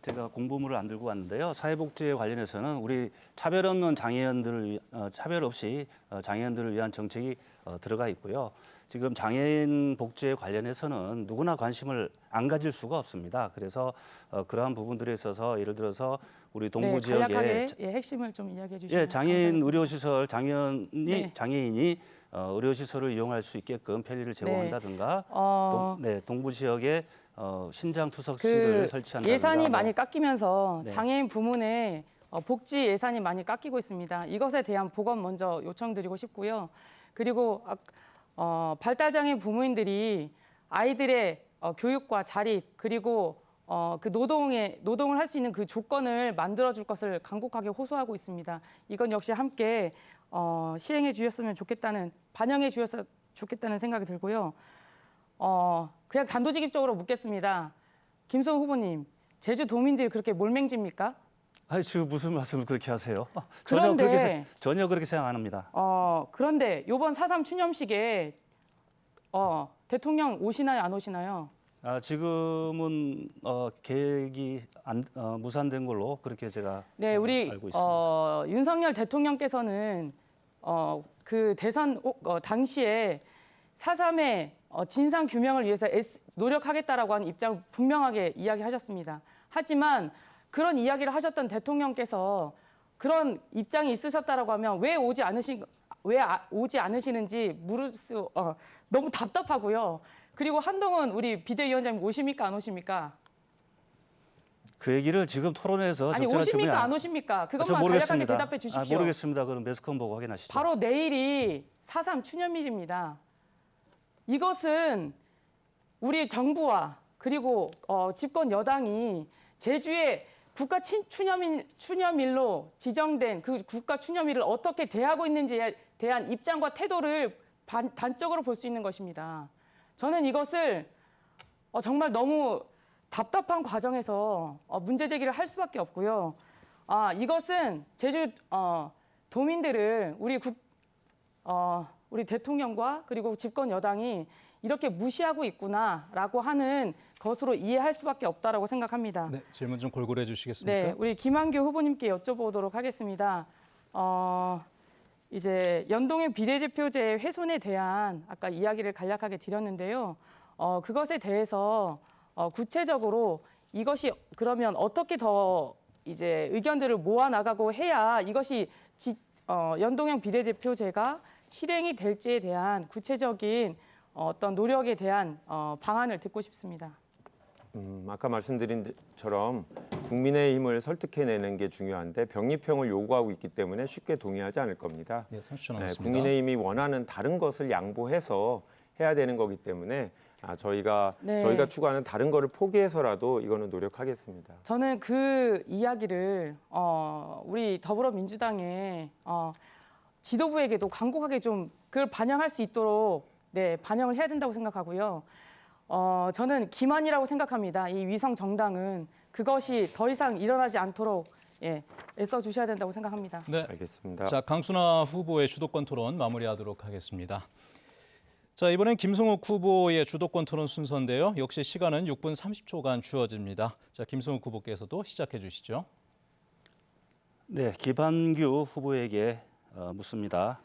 제가 공보물을 안 들고 왔는데요. 사회복지에 관련해서는 우리 차별 없는 장애인들을 차별 없이 장애인들을 위한 정책이 들어가 있고요. 지금 장애인 복지에 관련해서는 누구나 관심을 안 가질 수가 없습니다. 그래서 그러한 부분들에 있어서 예를 들어서 우리 동부 네, 지역에 간략하게 핵심을 좀 이야기해 주시면 장애인 감사하겠습니다. 의료시설 네. 장애인이 의료시설을 이용할 수 있게끔 편리를 제공한다든가 동부 지역에 신장 투석실을 설치한다든가 예산이 많이 깎이면서 네. 장애인 부문에 복지 예산이 많이 깎이고 있습니다. 이것에 대한 보건 먼저 요청드리고 싶고요. 그리고 발달장애인 부모님들이 아이들의 교육과 자립 그리고 그 노동을 할 수 있는 그 조건을 만들어줄 것을 간곡하게 호소하고 있습니다. 이건 역시 함께 시행해 주셨으면 좋겠다는 반영해 주셨으면 좋겠다는 생각이 들고요. 그냥 단도직입적으로 묻겠습니다. 김성우 후보님, 제주 도민들이 그렇게 몰맹지입니까? 지금 무슨 말씀을 그렇게 하세요? 그런데 전혀 그렇게 생각 안 합니다. 그런데 이번 4.3 추념식에 대통령 오시나요, 안 오시나요? 지금은 계획이 무산된 걸로 그렇게 제가 네, 우리 알고 있습니다. 윤석열 대통령께서는 그 대선 당시에 4.3의 진상 규명을 위해서 노력하겠다라고 하는 입장을 분명하게 이야기하셨습니다. 하지만 그런 이야기를 하셨던 대통령께서 그런 입장이 있으셨다라고 하면 왜 오지 않으시는지 너무 답답하고요. 그리고 한동훈 우리 비대위원장님 오십니까 안 오십니까? 그 얘기를 지금 토론에서 아니 오십니까 안 오십니까? 그것만 간략하게 대답해 주십시오. 모르겠습니다. 그럼 매스컴 보고 확인하시죠. 바로 내일이 4.3 추념일입니다. 이것은 우리 정부와 그리고 집권 여당이 제주의 국가 추념일로 지정된 그 국가 추념일을 어떻게 대하고 있는지에 대한 입장과 태도를 단적으로 볼 수 있는 것입니다. 저는 이것을 정말 너무 답답한 과정에서 문제 제기를 할 수밖에 없고요. 이것은 제주 도민들을 우리 대통령과 그리고 집권 여당이 이렇게 무시하고 있구나라고 하는 것으로 이해할 수밖에 없다라고 생각합니다. 네, 질문 좀 골고루 해주시겠습니까? 네, 우리 김한규 후보님께 여쭤보도록 하겠습니다. 이제 연동형 비례대표제 훼손에 대한 아까 이야기를 간략하게 드렸는데요. 그것에 대해서 구체적으로 이것이 그러면 어떻게 더 이제 의견들을 모아 나가고 해야 이것이 연동형 비례대표제가 실행이 될지에 대한 구체적인 어떤 노력에 대한 방안을 듣고 싶습니다. 아까 말씀드린 것처럼 국민의힘을 설득해내는 게 중요한데 병립형을 요구하고 있기 때문에 쉽게 동의하지 않을 겁니다. 네, 30초 남았습니다. 국민의힘이 원하는 다른 것을 양보해서 해야 되는 거기 때문에 저희가 추구하는 다른 거를 포기해서라도 이거는 노력하겠습니다. 저는 그 이야기를 우리 더불어민주당의 지도부에게도 간곡하게 좀 그걸 반영할 수 있도록 반영을 해야 된다고 생각하고요. 저는 기만이라고 생각합니다. 이 위성 정당은 그것이 더 이상 일어나지 않도록 애써 주셔야 된다고 생각합니다. 네, 알겠습니다. 자, 강순화 후보의 주도권 토론 마무리하도록 하겠습니다. 자, 이번엔 김승욱 후보의 주도권 토론 순서인데요. 역시 시간은 6분 30초간 주어집니다. 자, 김승욱 후보께서도 시작해 주시죠. 네, 김한규 후보에게 묻습니다.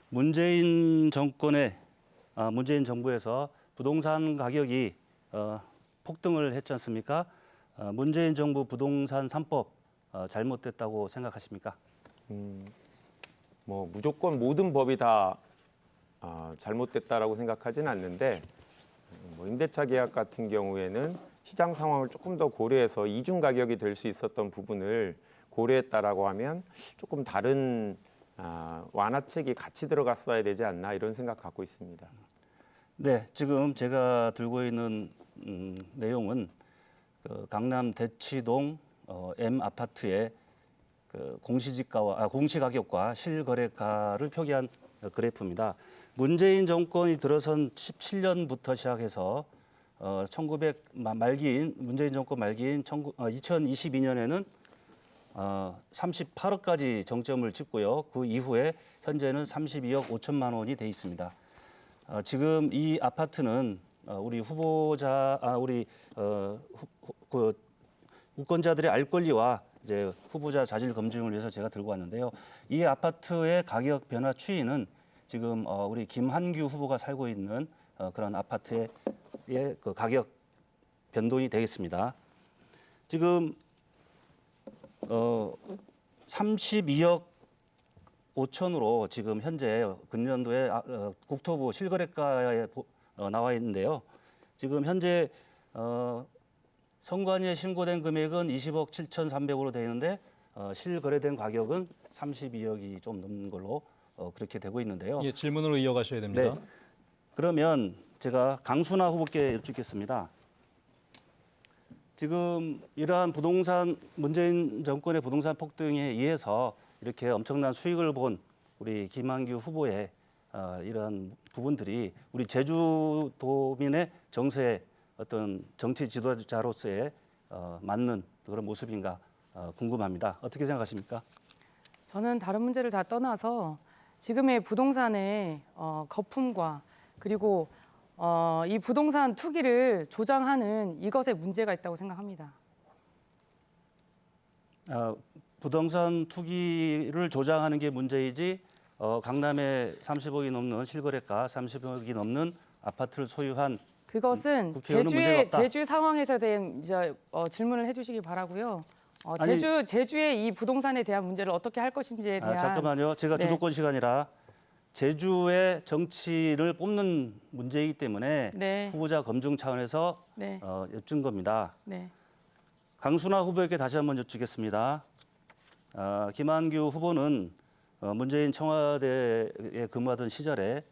문재인 정부에서 부동산 가격이 폭등을 했지 않습니까? 문재인 정부 부동산 3법 잘못됐다고 생각하십니까? 뭐 무조건 모든 법이 다 잘못됐다라고 생각하지는 않는데 뭐 임대차 계약 같은 경우에는 시장 상황을 조금 더 고려해서 이중 가격이 될 수 있었던 부분을 고려했다라고 하면 조금 다른 완화책이 같이 들어갔어야 되지 않나 이런 생각 갖고 있습니다. 네, 지금 제가 들고 있는 내용은 그 강남 대치동 M 아파트의 그 공시가격과 실거래가를 표기한 그래프입니다. 문재인 정권이 들어선 17년부터 시작해서 문재인 정권 말기인 2022년에는 38억까지 정점을 찍고요. 그 이후에 현재는 32억 5천만 원이 돼 있습니다. 지금 이 아파트는 우리 유권자들의 알 권리와 이제 후보자 자질 검증을 위해서 제가 들고 왔는데요. 이 아파트의 가격 변화 추이는 지금 우리 김한규 후보가 살고 있는 그런 아파트의 그 가격 변동이 되겠습니다. 지금 32억 5천으로 지금 현재 금년도에 국토부 실거래가에 나와 있는데요. 지금 현재 선관위에 신고된 금액은 20억 7,300으로 되어 있는데 실거래된 가격은 32억이 좀 넘는 걸로 그렇게 되고 있는데요. 예, 질문으로 이어가셔야 됩니다. 네. 그러면 제가 강순화 후보께 여쭙겠습니다. 지금 이러한 문재인 정권의 부동산 폭등에 의해서 이렇게 엄청난 수익을 본 우리 김한규 후보의 이러한 부분들이 우리 제주도민의 정서에 어떤 정치 지도자로서의 맞는 그런 모습인가 궁금합니다. 어떻게 생각하십니까? 저는 다른 문제를 다 떠나서 지금의 부동산의 거품과 그리고 이 부동산 투기를 조장하는 이것에 문제가 있다고 생각합니다. 부동산 투기를 조장하는 게 문제이지 강남에 30억이 넘는 실거래가 30억이 넘는 아파트를 소유한 그것은 국회의원은 문제가 없다. 제주 상황에서 대한 이제 질문을 해주시기 바라고요. 제주의 이 부동산에 대한 문제를 어떻게 할 것인지에 대한 잠깐만요. 제가 네. 주도권 시간이라 제주의 정치를 뽑는 문제이기 때문에 네. 후보자 검증 차원에서 네. 여쭌 겁니다. 네. 강순화 후보에게 다시 한번 여쭙겠습니다. 김한규 후보는 문재인 청와대에 근무하던 시절에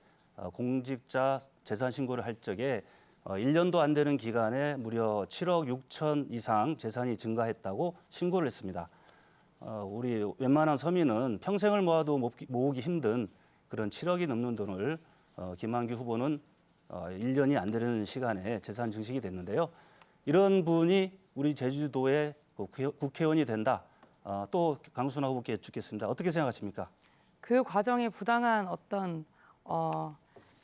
공직자 재산 신고를 할 적에 1년도 안 되는 기간에 무려 7억 6천 이상 재산이 증가했다고 신고를 했습니다. 우리 웬만한 서민은 평생을 모아도 모으기 힘든 그런 7억이 넘는 돈을 김한규 후보는 1년이 안 되는 시간에 재산 증식이 됐는데요. 이런 분이 우리 제주도의 국회의원이 된다. 또 강순화 후보께 여쭙겠습니다. 어떻게 생각하십니까? 그 과정에 부당한 어떤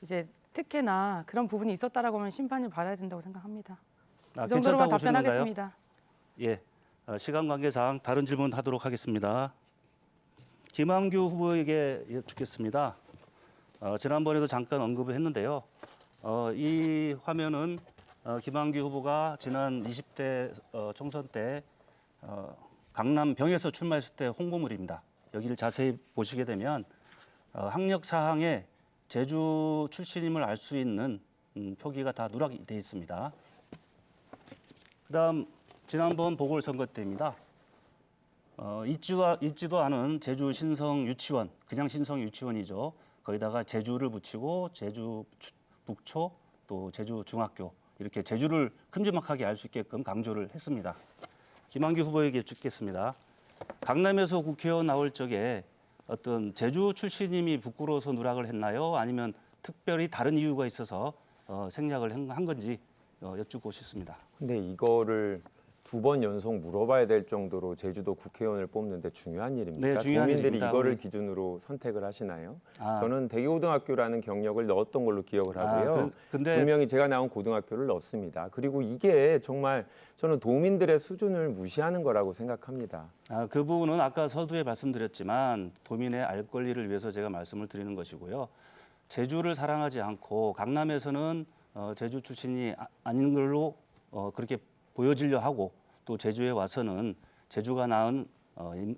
이제 특혜나 그런 부분이 있었다라고 하면 심판을 받아야 된다고 생각합니다. 이 정도로만 괜찮다고 보시는 건가요? 답변하겠습니다. 예, 시간 관계상 다른 질문 하도록 하겠습니다. 김한규 후보에게 여쭙겠습니다. 지난번에도 잠깐 언급을 했는데요. 이 화면은 김한규 후보가 지난 20대 총선 때 강남병에서 출마했을 때 홍보물입니다. 여기를 자세히 보시게 되면 학력 사항에 제주 출신임을 알 수 있는 표기가 다 누락이 되어 있습니다. 그다음 지난번 보궐선거 때입니다. 있지도 않은 제주 신성 유치원, 그냥 신성 유치원이죠. 거기다가 제주를 붙이고 제주 북초 또 제주 중학교 이렇게 제주를 큼지막하게 알 수 있게끔 강조를 했습니다. 김한규 후보에게 여쭙겠습니다. 강남에서 국회의원 나올 적에 어떤 제주 출신임이 부끄러워서 누락을 했나요? 아니면 특별히 다른 이유가 있어서 생략을 한 건지 여쭙고 싶습니다. 근데 이거를 2번 연속 물어봐야 될 정도로 제주도 국회의원을 뽑는데 중요한 일입니까? 네, 중요한 도민들이 일입니다. 이거를 우리. 기준으로 선택을 하시나요? 아. 저는 대교고등학교라는 경력을 넣었던 걸로 기억을 하고요. 근데 분명히 제가 나온 고등학교를 넣었습니다. 그리고 이게 정말 저는 도민들의 수준을 무시하는 거라고 생각합니다. 그 부분은 아까 서두에 말씀드렸지만 도민의 알 권리를 위해서 제가 말씀을 드리는 것이고요. 제주를 사랑하지 않고 강남에서는 제주 출신이 아닌 걸로 그렇게 보여지려 하고 또 제주에 와서는 제주가 낳은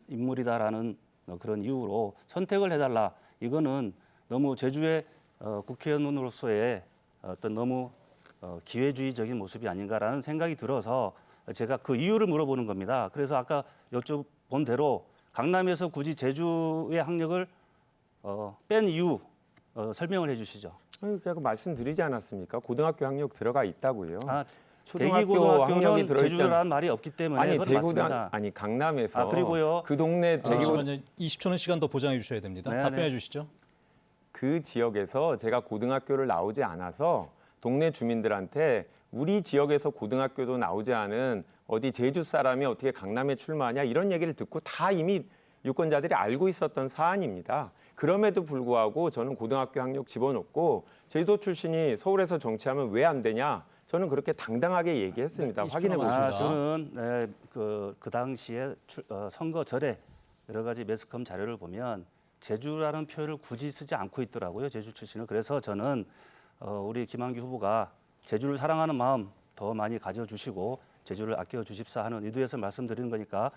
인물이다라는 그런 이유로 선택을 해달라. 이거는 너무 제주의 국회의원으로서의 어떤 너무 기회주의적인 모습이 아닌가라는 생각이 들어서 제가 그 이유를 물어보는 겁니다. 그래서 아까 여쭤본 대로 강남에서 굳이 제주의 학력을 뺀 이유 설명을 해주시죠. 제가 말씀드리지 않았습니까? 고등학교 학력 들어가 있다고요. 대기고등학교는 제주라는 말이 없기 때문에 아니 그건 맞습니다. 아니 강남에서 그리고요. 그 동네 잠시만요. 20초는 시간 더 보장해 주셔야 됩니다. 네, 답변해 네. 주시죠. 그 지역에서 제가 고등학교를 나오지 않아서 동네 주민들한테 우리 지역에서 고등학교도 나오지 않은 어디 제주 사람이 어떻게 강남에 출마하냐 이런 얘기를 듣고 다 이미 유권자들이 알고 있었던 사안입니다. 그럼에도 불구하고 저는 고등학교 학력 집어넣고 제주도 출신이 서울에서 정치하면 왜 안 되냐? 저는 그렇게 당당하게 얘기했습니다. 네, 20초 확인해 보세요. 남았습니다. 저는 그 당시에 선거 전에 여러 가지 매스컴 자료를 보면 제주라는 표현을 굳이 쓰지 않고 있더라고요. 제주 출신은. 그래서 저는 우리 김한규 후보가 제주를 사랑하는 마음 더 많이 가져주시고 제주를 아껴주십사 하는 의도에서 말씀드리는 거니까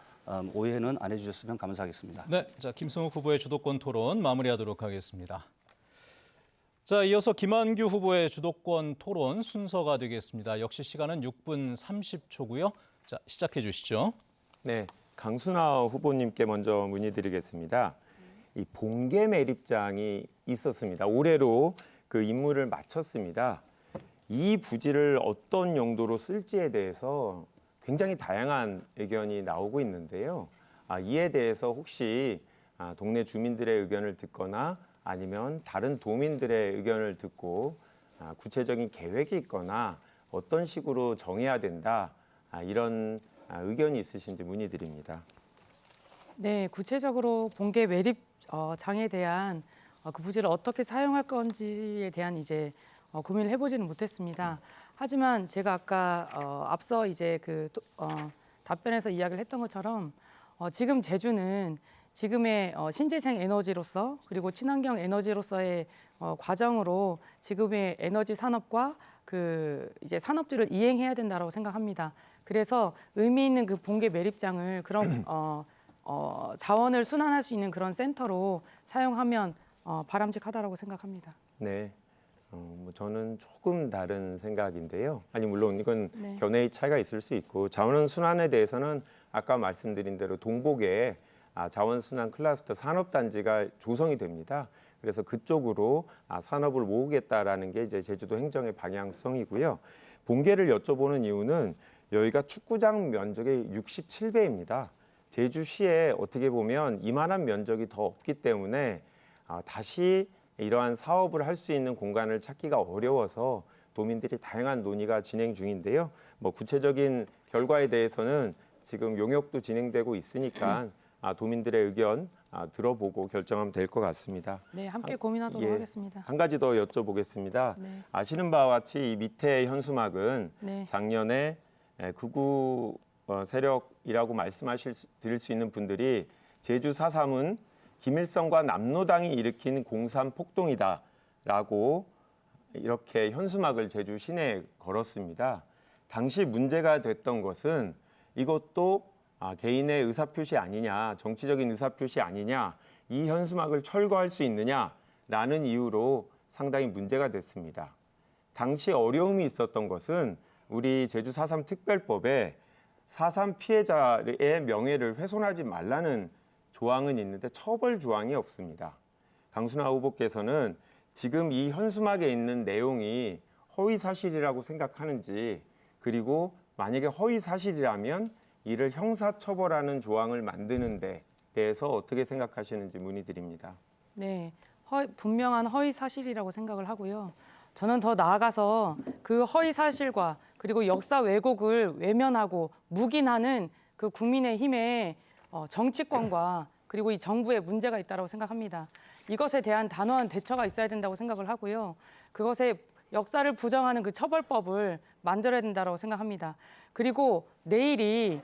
오해는 안 해주셨으면 감사하겠습니다. 네, 자 김승욱 후보의 주도권 토론 마무리하도록 하겠습니다. 자, 이어서 김한규 후보의 주도권 토론 순서가 되겠습니다. 역시 시간은 6분 30초고요. 자, 시작해 주시죠. 네, 강순아 후보님께 먼저 문의드리겠습니다. 이 봉계 매립장이 있었습니다. 올해로 그 임무를 마쳤습니다. 이 부지를 어떤 용도로 쓸지에 대해서 굉장히 다양한 의견이 나오고 있는데요. 이에 대해서 혹시 동네 주민들의 의견을 듣거나 아니면 다른 도민들의 의견을 듣고 구체적인 계획이 있거나 어떤 식으로 정해야 된다 이런 의견이 있으신지 문의드립니다. 네, 구체적으로 봉계 매립 장에 대한 그 부지를 어떻게 사용할 건지에 대한 이제 고민을 해보지는 못했습니다. 하지만 제가 아까 앞서 이제 답변에서 이야기를 했던 것처럼 지금 제주는 지금의 신재생 에너지로서 그리고 친환경 에너지로서의 과정으로 지금의 에너지 산업과 이제 산업들을 이행해야 된다고 생각합니다. 그래서 의미 있는 그 봉계 매립장을 그런 자원을 순환할 수 있는 그런 센터로 사용하면 바람직하다라고 생각합니다. 네, 저는 조금 다른 생각인데요. 물론 이건 네. 견해의 차이가 있을 수 있고 자원 순환에 대해서는 아까 말씀드린 대로 동복에 자원순환 클러스터 산업단지가 조성이 됩니다. 그래서 그쪽으로 산업을 모으겠다라는 게 이제 제주도 행정의 방향성이고요. 봉계를 여쭤보는 이유는 여기가 축구장 면적의 67배입니다. 제주시에 어떻게 보면 이만한 면적이 더 없기 때문에 다시 이러한 사업을 할 수 있는 공간을 찾기가 어려워서 도민들이 다양한 논의가 진행 중인데요. 구체적인 결과에 대해서는 지금 용역도 진행되고 있으니까 도민들의 의견 들어보고 결정하면 될 것 같습니다. 네, 함께 고민하도록 예. 하겠습니다. 한 가지 더 여쭤보겠습니다. 네. 아시는 바와 같이 이 밑에 현수막은 네. 작년에 극우 세력이라고 드릴 수 있는 분들이 제주 4.3은 김일성과 남로당이 일으킨 공산 폭동이다라고 이렇게 현수막을 제주 시내에 걸었습니다. 당시 문제가 됐던 것은 이것도 개인의 의사표시 아니냐, 정치적인 의사표시 아니냐, 이 현수막을 철거할 수 있느냐라는 이유로 상당히 문제가 됐습니다. 당시 어려움이 있었던 것은 우리 제주 4.3 특별법에 4.3 피해자의 명예를 훼손하지 말라는 조항은 있는데 처벌 조항이 없습니다. 강순화 후보께서는 지금 이 현수막에 있는 내용이 허위 사실이라고 생각하는지, 그리고 만약에 허위 사실이라면 이를 형사처벌하는 조항을 만드는 데 대해서 어떻게 생각하시는지 문의드립니다. 네, 분명한 허위 사실이라고 생각을 하고요. 저는 더 나아가서 그 허위 사실과 그리고 역사 왜곡을 외면하고 묵인하는 그 국민의힘의 정치권과 그리고 이 정부에 문제가 있다고 생각합니다. 이것에 대한 단호한 대처가 있어야 된다고 생각을 하고요. 그것의 역사를 부정하는 그 처벌법을 만들어야 된다고 생각합니다. 그리고 내일이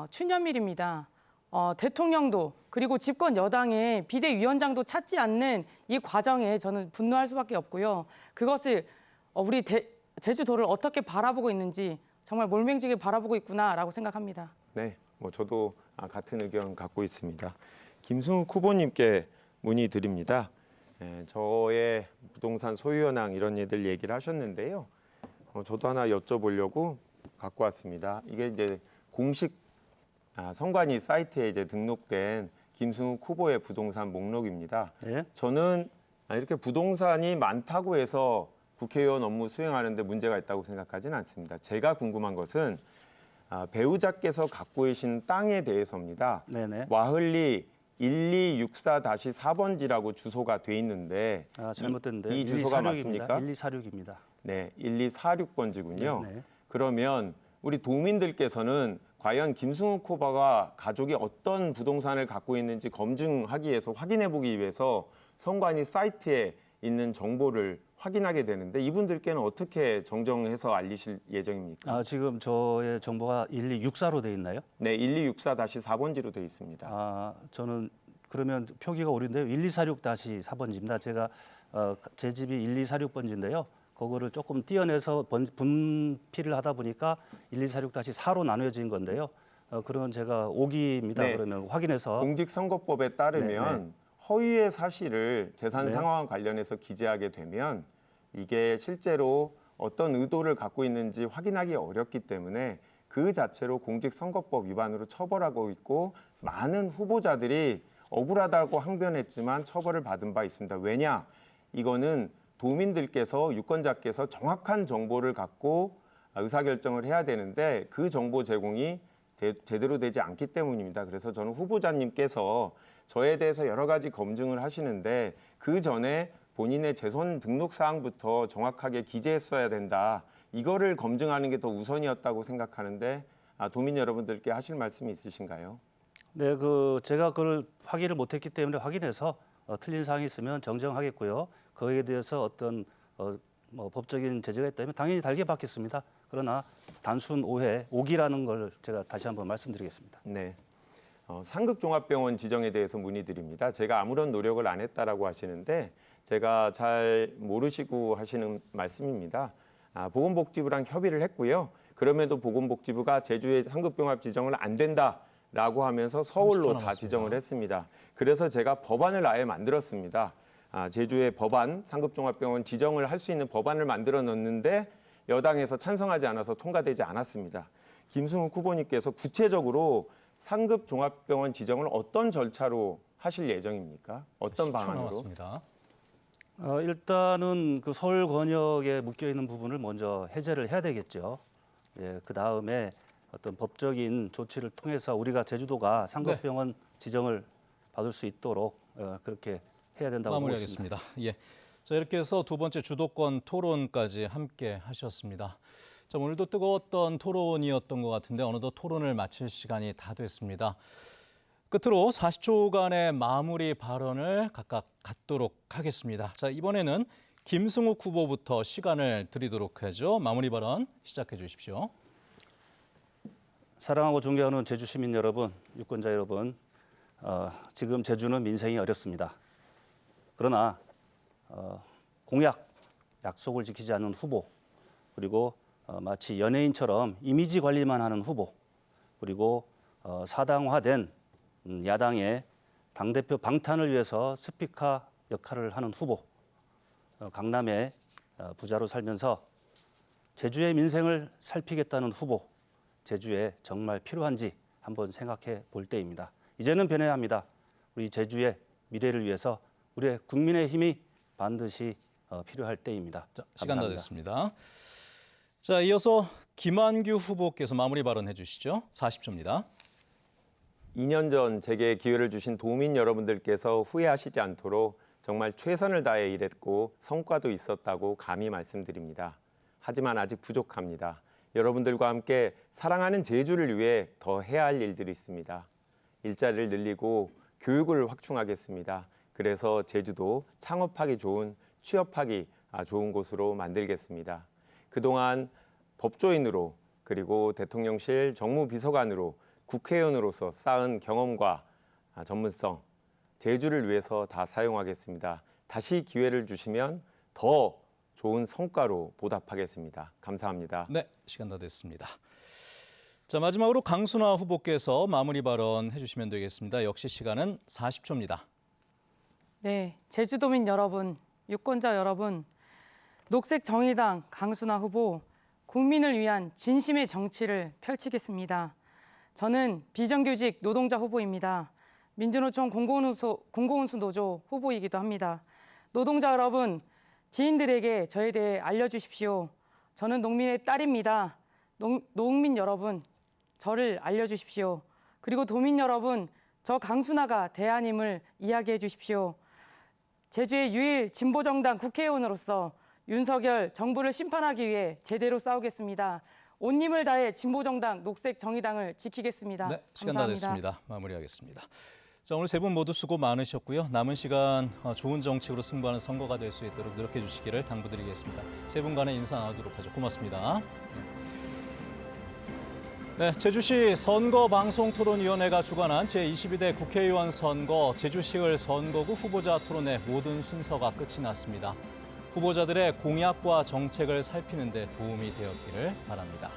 추념일입니다. 대통령도 그리고 집권 여당의 비대위원장도 찾지 않는 이 과정에 저는 분노할 수밖에 없고요. 그것을 우리 제주도를 어떻게 바라보고 있는지 정말 몰맹지게 바라보고 있구나라고 생각합니다. 네, 저도 같은 의견 갖고 있습니다. 김승욱 후보님께 문의드립니다. 저의 부동산 소유 현황 이런 일들 얘기를 하셨는데요. 저도 하나 여쭤보려고 갖고 왔습니다. 이게 이제 공식 선관위 사이트에 이제 등록된 김승욱 후보의 부동산 목록입니다. 네. 저는 이렇게 부동산이 많다고 해서 국회의원 업무 수행하는데 문제가 있다고 생각하지는 않습니다. 제가 궁금한 것은 배우자께서 갖고 계신 땅에 대해서입니다. 네네. 와흘리 1264-4번지라고 주소가 돼 있는데 잘못됐는데 이 주소가 맞습니까? 1246입니다. 네, 1246번지군요. 네. 그러면 우리 도민들께서는 과연 김승욱 후보가 가족이 어떤 부동산을 갖고 있는지 검증하기 위해서 확인해 보기 위해서 선관위 사이트에 있는 정보를 확인하게 되는데 이분들께는 어떻게 정정해서 알리실 예정입니까? 지금 저의 정보가 1264로 돼 있나요? 네, 1264-4번지로 돼 있습니다. 저는 그러면 표기가 오류인데요. 1246-4번지입니다. 제가 제 집이 1246번지인데요. 그거를 조금 띄어내서 분필을 하다 보니까 1246-4로 나눠진 건데요. 그런 제가 오기입니다. 네. 그러면 확인해서 공직선거법에 따르면 허위의 사실을 재산 네. 상황과 관련해서 기재하게 되면 이게 실제로 어떤 의도를 갖고 있는지 확인하기 어렵기 때문에 그 자체로 공직선거법 위반으로 처벌하고 있고 많은 후보자들이 억울하다고 항변했지만 처벌을 받은 바 있습니다. 왜냐? 이거는 도민들께서 유권자께서 정확한 정보를 갖고 의사결정을 해야 되는데 그 정보 제공이 제대로 되지 않기 때문입니다. 그래서 저는 후보자님께서 저에 대해서 여러 가지 검증을 하시는데 그 전에 본인의 재산 등록 사항부터 정확하게 기재했어야 된다. 이거를 검증하는 게 더 우선이었다고 생각하는데 도민 여러분들께 하실 말씀이 있으신가요? 네, 제가 그걸 확인을 못했기 때문에 확인해서 틀린 사항이 있으면 정정하겠고요. 거기에 대해서 어떤 법적인 제재가 있다면 당연히 달게 받겠습니다. 그러나 단순 오해, 오기라는 걸 제가 다시 한번 말씀드리겠습니다. 네. 상급종합병원 지정에 대해서 문의드립니다. 제가 아무런 노력을 안 했다라고 하시는데 제가 잘 모르시고 하시는 말씀입니다. 보건복지부랑 협의를 했고요. 그럼에도 보건복지부가 제주의 상급병원 지정은 안 된다라고 하면서 서울로 다 지정을 했습니다. 그래서 제가 법안을 아예 만들었습니다. 제주의 법안, 상급종합병원 지정을 할 수 있는 법안을 만들어 놨는데 여당에서 찬성하지 않아서 통과되지 않았습니다. 김승욱 후보님께서 구체적으로 상급종합병원 지정을 어떤 절차로 하실 예정입니까? 어떤 10초 방안으로? 남았습니다. 일단은 그 서울 권역에 묶여 있는 부분을 먼저 해제를 해야 되겠죠. 예, 그 다음에 어떤 법적인 조치를 통해서 우리가 제주도가 상급병원 지정을 받을 수 있도록 그렇게 해야 된다고 보고 있습니다. 마무리하겠습니다. 예. 자, 이렇게 해서 두 번째 주도권 토론까지 함께 하셨습니다. 자, 오늘도 뜨거웠던 토론이었던 것 같은데 어느덧 토론을 마칠 시간이 다 됐습니다. 끝으로 40초간의 마무리 발언을 각각 갖도록 하겠습니다. 자, 이번에는 김승욱 후보부터 시간을 드리도록 하죠. 마무리 발언 시작해 주십시오. 사랑하고 존경하는 제주 시민 여러분, 유권자 여러분, 지금 제주는 민생이 어렵습니다. 그러나 공약, 약속을 지키지 않는 후보, 그리고 마치 연예인처럼 이미지 관리만 하는 후보, 그리고 사당화된 야당의 당대표 방탄을 위해서 스피커 역할을 하는 후보, 강남의 부자로 살면서 제주의 민생을 살피겠다는 후보, 제주에 정말 필요한지 한번 생각해 볼 때입니다. 이제는 변해야 합니다. 우리 제주의 미래를 위해서 우리의 국민의 힘이 반드시 필요할 때입니다. 자, 시간 다 감사합니다. 됐습니다. 자, 이어서 김한규 후보께서 마무리 발언해 주시죠. 40초입니다. 2년 전 제게 기회를 주신 도민 여러분들께서 후회하시지 않도록 정말 최선을 다해 일했고 성과도 있었다고 감히 말씀드립니다. 하지만 아직 부족합니다. 여러분들과 함께 사랑하는 제주를 위해 더 해야 할 일들이 있습니다. 일자리를 늘리고 교육을 확충하겠습니다. 그래서 제주도 창업하기 좋은, 취업하기 좋은 곳으로 만들겠습니다. 그동안 법조인으로 그리고 대통령실 정무비서관으로 국회의원으로서 쌓은 경험과 전문성, 제주를 위해서 다 사용하겠습니다. 다시 기회를 주시면 더 좋은 성과로 보답하겠습니다. 감사합니다. 네, 시간 다 됐습니다. 자, 마지막으로 강순화 후보께서 마무리 발언 해주시면 되겠습니다. 역시 시간은 40초입니다. 네, 제주도민 여러분, 유권자 여러분, 녹색정의당 강순화 후보, 국민을 위한 진심의 정치를 펼치겠습니다. 저는 비정규직 노동자 후보입니다. 민주노총 공공운수 노조 후보이기도 합니다. 노동자 여러분, 지인들에게 저에 대해 알려주십시오. 저는 농민의 딸입니다. 농민 여러분, 저를 알려주십시오. 그리고 도민 여러분, 저 강순화가 대안임을 이야기해 주십시오. 제주의 유일 진보정당 국회의원으로서 윤석열 정부를 심판하기 위해 제대로 싸우겠습니다. 온 힘을 다해 진보정당 녹색정의당을 지키겠습니다. 네, 시간 감사합니다. 다 됐습니다. 마무리하겠습니다. 자, 오늘 세 분 모두 수고 많으셨고요. 남은 시간 좋은 정책으로 승부하는 선거가 될 수 있도록 노력해 주시기를 당부드리겠습니다. 세 분간의 인사 나누도록 하죠. 고맙습니다. 네, 제주시 선거방송토론위원회가 주관한 제22대 국회의원 선거 제주시을 선거구 후보자 토론회 모든 순서가 끝이 났습니다. 후보자들의 공약과 정책을 살피는 데 도움이 되었기를 바랍니다.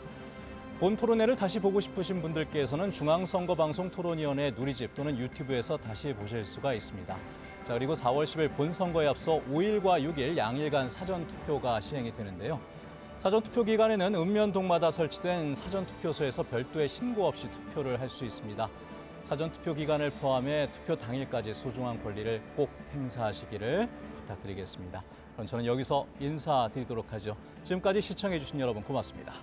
본 토론회를 다시 보고 싶으신 분들께서는 중앙선거방송토론위원회 누리집 또는 유튜브에서 다시 보실 수가 있습니다. 자, 그리고 4월 10일 본선거에 앞서 5일과 6일 양일간 사전투표가 시행이 되는데요. 사전투표 기간에는 읍면동마다 설치된 사전투표소에서 별도의 신고 없이 투표를 할 수 있습니다. 사전투표 기간을 포함해 투표 당일까지 소중한 권리를 꼭 행사하시기를 부탁드리겠습니다. 그럼 저는 여기서 인사드리도록 하죠. 지금까지 시청해 주신 여러분 고맙습니다.